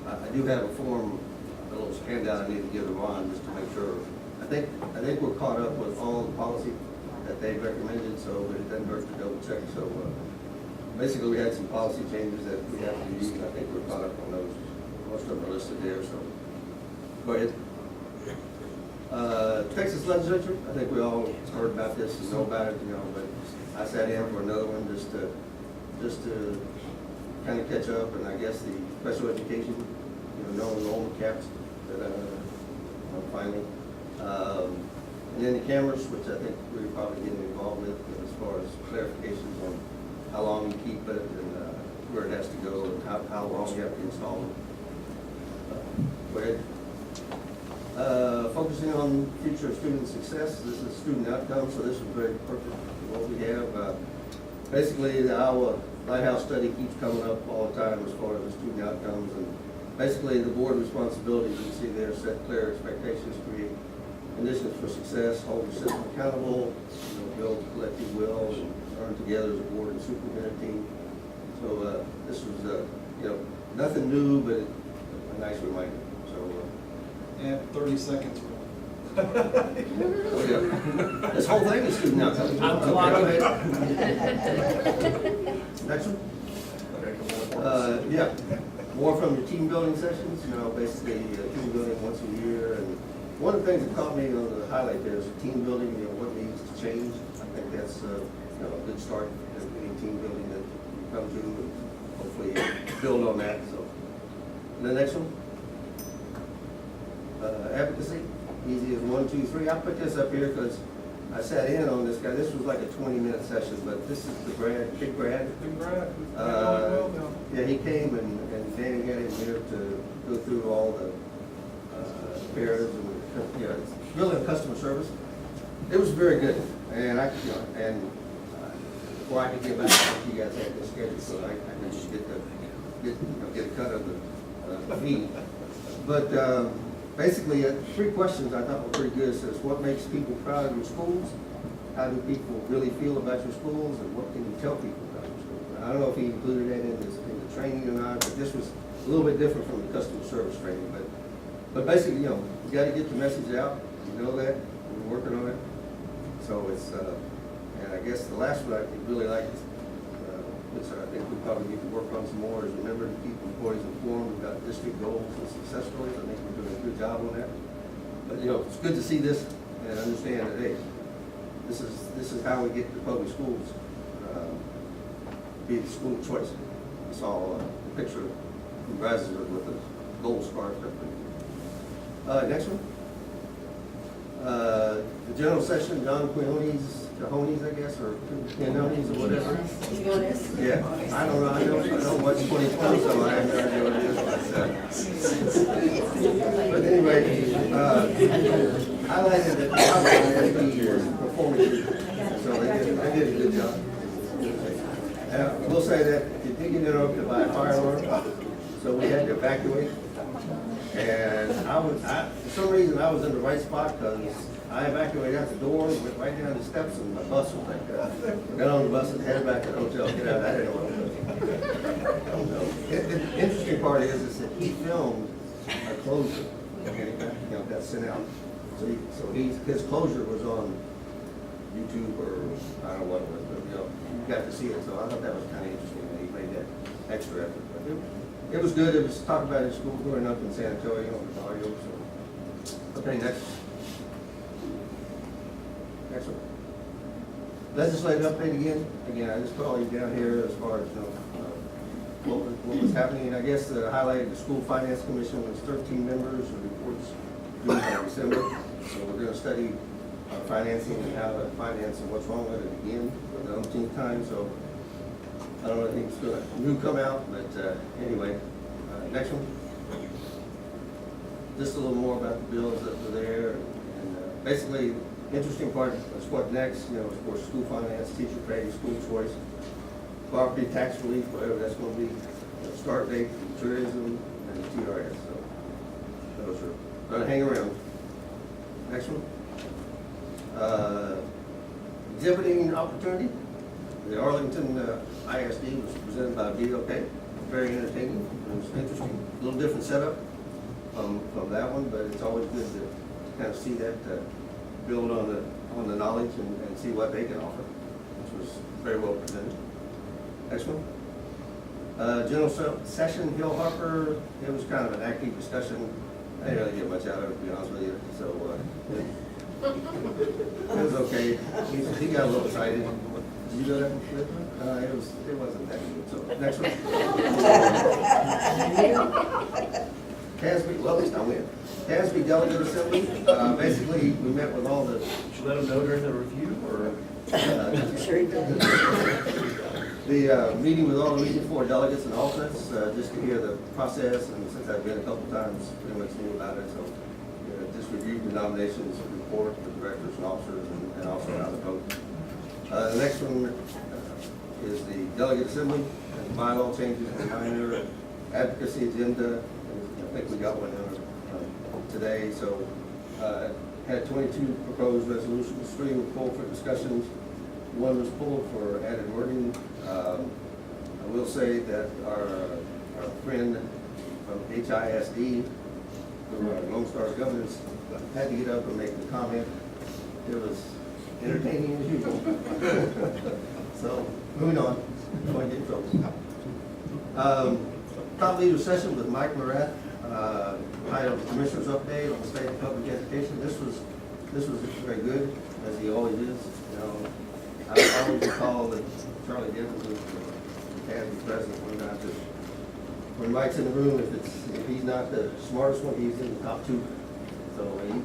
I do have a form, a little handout I need to give to Ron just to make sure. I think we're caught up with all the policy that they recommended, so but it doesn't hurt to double check. So basically, we had some policy changes that we have to use. I think we're caught up on those. Most of them are listed there. So go ahead. Texas legislature. I think we all heard about this and know about it, you know. But I sat in for another one just to kind of catch up, and I guess the special education, you know, no enrollment caps that finally. And then the cameras, which I think we're probably getting involved with as far as clarifications on how long you keep it and where it has to go and how long you have to install them. Go ahead. Focusing on future student success. This is student outcomes, so this is very perfect for what we have. Basically, the Iowa Lighthouse study keeps coming up all the time as far as the student outcomes, and basically the board responsibilities you see there: set clear expectations, create conditions for success, hold the system accountable, you know, build collective will, and learn together as a board and superintendent team. So this was, you know, nothing new, but a nice reminder. So. And 30 seconds. Oh, yeah. This whole thing is student outcomes. Next one. Yeah. More from the team building sessions. You know, basically team building once a year. And one of the things that caught me on the highlight there is team building. You know, what needs to change. I think that's you know, a good start in any team building that you come to, and hopefully build on that. So, and the next one. Advocacy, easy as 1, 2, 3. I put this up here because I sat in on this guy. This was like a 20-minute session, but this is the Brad, Big Brad. Big Brad. Yeah, he came and Danny had him here to go through all the pairs and you know, it's really a customer service. It was very good, and before I could get back, you guys had this schedule, so I could just get a cut of the feed. But basically, 3 questions I thought were pretty good. It says, what makes people proud of your schools? How do people really feel about your schools? And what can you tell people about your schools? I don't know if he included that in the training or not, but this was a little bit different from the customer service training. But basically, you know, you got to get the message out. You know that. We're working on it. So it's, and I guess the last one I really liked, which I think we probably need to work on some more, is remember to keep employees informed about district goals and success stories. I think we're doing a good job on that. But you know, it's good to see this and understand that hey, this is how we get the public schools be the school of choice. I saw a picture from Brazil with a gold scarf. Next one. The general session, John Quinones, I guess, or Quinones or whatever. Yeah, I don't know. I know what's 2020, so I have no idea what it is. But anyway, highlighted that the was performing, so they did a good job. I will say that you did get interrupted by a fire alarm, so we had to evacuate. And for some reason, I was in the right spot because I evacuated out the door, went right down the steps, and my bus was like that. Got on the bus and headed back to the hotel. Get out. I didn't know what to do. The interesting part is that he filmed a closure, and it got sent out. So his closure was on YouTube or I don't know what it was, but you got to see it. So I thought that was kind of interesting that he made that extra effort. But it was good. It was talked about in school growing up in San Antonio with audio. So okay, next. Next one. Legislative update again. Again, I just put all you down here as far as what was happening. And I guess the highlight of the school finance commission was 13 members and reports due in December. So we're going to study financing and how to finance and what's wrong with it again for the umpteenth time. So I don't know if anything's going to new come out, but anyway, next one. Just a little more about the bills that were there. And basically, interesting part is what next, you know, of course, school finance, teacher pay, school choice, property tax relief, whatever that's gonna be, start date, tourism, and the TRS, so those are gonna hang around. Next one. Exhibiting opportunity. The Arlington ISD was presented by BOK, very entertaining, it was interesting, a little different setup from that one, but it's always good to kind of see that, build on the knowledge and see what they can offer, which was very well presented. Next one. General session, Hill Harper, it was kind of an active discussion. I didn't really get much out of it, to be honest with you, so it was okay. He got a little excited. Did you go that one? It wasn't that good, so next one. CASB, well, at least I win. CASB Delegate Assembly, basically, we met with all the, Should you let them know during the review, or? Sure he does. The meeting with all the Region 4 delegates and alternates, just to hear the process, and since I've been a couple times, pretty much knew about it, so just reviewed the nominations report, the directors and officers, and also how to vote. The next one is the Delegate Assembly, and bylaw changes and minor advocacy agenda. I think we got one today, so had 22 proposed resolutions, 3 were pulled for discussions, 1 was pulled for added wording. I will say that our friend from HISD, who are Lone Star's governors, had to get up and make the comment. It was entertaining as usual. So, moving on, don't want to get in trouble. Thought leader session with Mike Morath, titled Commissioner's Update on the State of Public Education. This was very good, as he always is. You know, I always recall that Charlie Gibbons was the CASB president one night. When Mike's in the room, if he's not the smartest one, he's in the top 2. So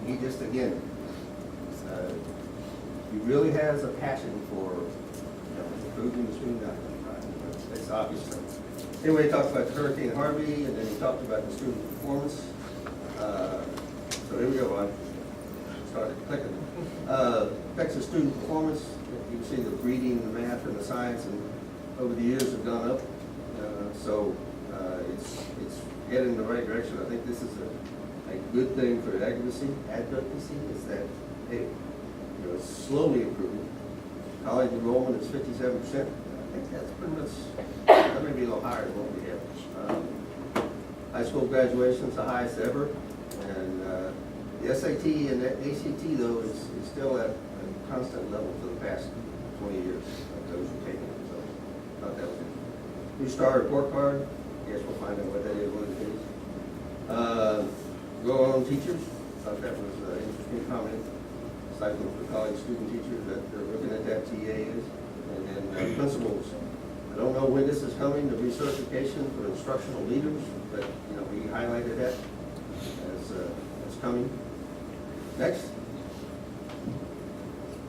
he just, again, he really has a passion for, you know, improving the student outcome, right? It's obvious. Anyway, he talked about Hurricane Harvey, and then he talked about the student performance. So here we go. I started clicking. Affects the student performance. You can see the reading, the math, and the science, and over the years have gone up. So it's heading in the right direction. I think this is a good thing for advocacy. Is that, hey, you know, it's slowly improving. College enrollment is 57%. I think that's pretty much, that may be a little higher than what we have. High school graduation is the highest ever, and the SAT and the ACT though is still at a constant level for the past 20 years of those who take it. So I thought that was good. New Star report card. I guess we'll find out what that is when it is. Go on teachers. Thought that was an interesting comment. Stipend for college student teachers that they're looking at that TA is. And then principals. I don't know when this is coming, the recertification for instructional leaders, but you know, we highlighted that as coming. Next.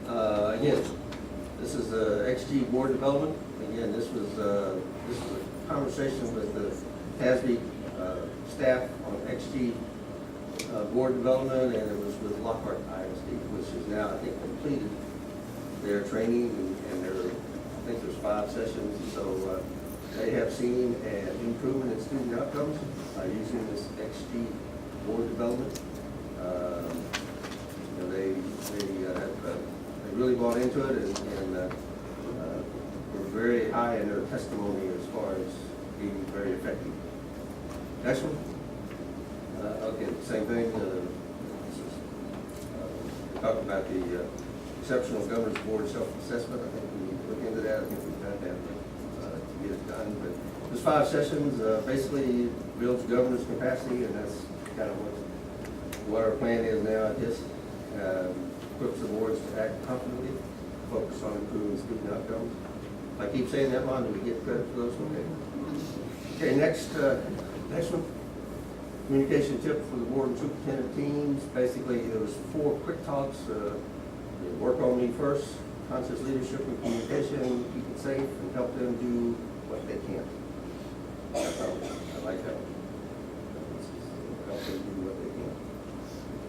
Again, this is the XG board development. Again, this was a conversation with the CASB staff on XG board development, and it was with Lockhart ISD, which is now, I think, completed their training, and I think there's 5 sessions, so they have seen an improvement in student outcomes by using this XG board development. You know, they really bought into it, and were very high in their testimony as far as being very effective. Next one. Okay, same thing. Talk about the exceptional governance board self-assessment. I think we need to look into that. I think we've done that to get it done. But there's 5 sessions. Basically, builds governance capacity, and that's kind of what our plan is now. I guess equips the boards to act confidently, focus on improving student outcomes. I keep saying that line. Do we get credit for those? Okay. Next one. Communication tip for the board and superintendent teams. Basically, there was 4 quick talks. Work on me first, conscious leadership and communication, keep it safe, and help them do what they can. I like that one. Help them do what they can.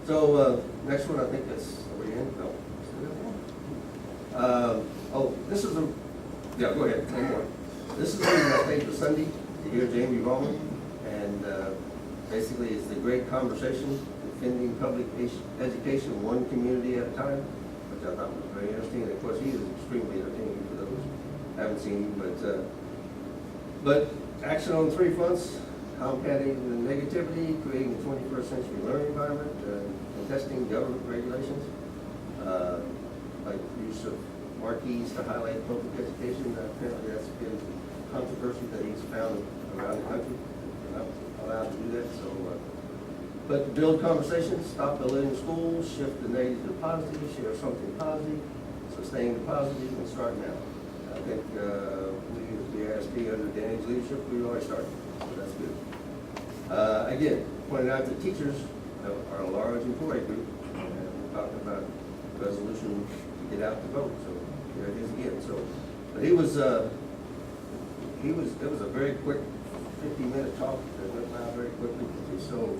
So next one, I think that's, are we in? No, Oh, this is a, yeah, go ahead, one more. This is the reason I stayed for Sunday, to hear Jamie Ballman, and basically it's the great conversation, defending public education one community at a time, which I thought was very interesting, and of course he is extremely entertaining for those who haven't seen him, but action on 3 fronts: combating the negativity, creating a 21st century learning environment, contesting government regulations, like use of marquees to highlight public education. Apparently that's been controversy that he's found around the country. We're not allowed to do that, so. But to build conversations, stop belittling schools, shift the negative to positive, share something positive, sustain the positive, and start now. I think we as the BISD under Danny's leadership, we've already started, so that's good. Again, pointing out that teachers are a large employee group, and we're talking about resolution to get out to vote, so here it is again. So, but it was a very quick 50-minute talk that went by very quickly. So,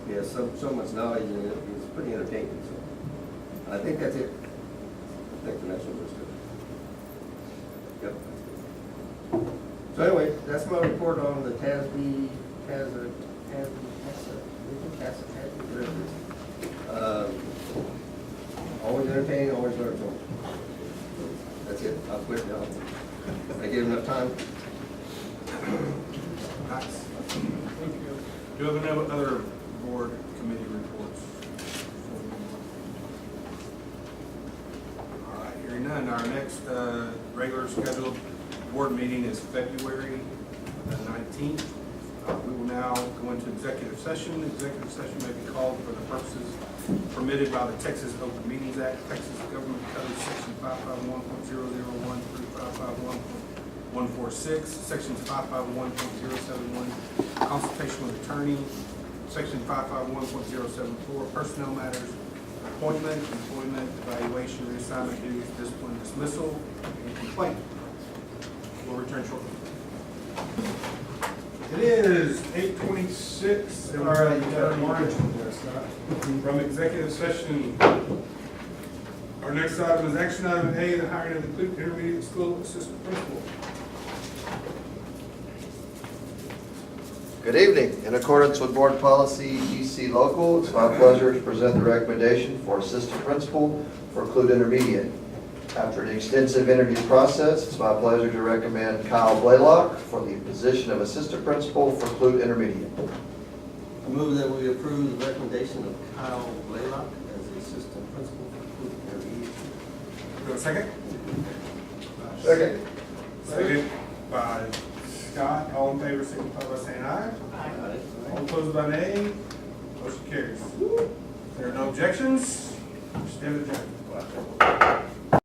yeah, so much knowledge, and it's pretty entertaining. So, I think that's it. I think the next one was good. Yep. So anyway, that's my report on the TASB, always entertaining, always learn something. That's it. I'll quit now. I gave enough time. Nice. Thank you. Do you have any other board committee reports? All right, hearing none. Our next regular scheduled board meeting is February the 19th. We will now go into executive session. Executive session may be called for the purposes permitted by the Texas Open Meetings Act, Texas Government Code, Section 551.001 through 551.146, Sections 551.071, consultation with attorney, Section 551.074, personnel matters, appointment, employment, evaluation, reassignment duties, discipline, dismissal, and complaint. We'll return shortly. It is 8:26. All right, from executive session. Our next item is action item A, the hiring of the Cleveland Intermediate School Assistant Principal. Good evening. In accordance with Board Policy GC Local, it's my pleasure to present the recommendation for Assistant Principal for Clute Intermediate. After an extensive interview process, it's my pleasure to recommend Kyle Blaylock for the position of Assistant Principal for Clute Intermediate. I move that we approve the recommendation of Kyle Blaylock as the Assistant Principal for Clute Intermediate. Do we have a second? Second. Second by Scott. All in favor, signify by saying aye. Aye. All opposed by nay. Motion carries. If there are no objections, stand adjourned.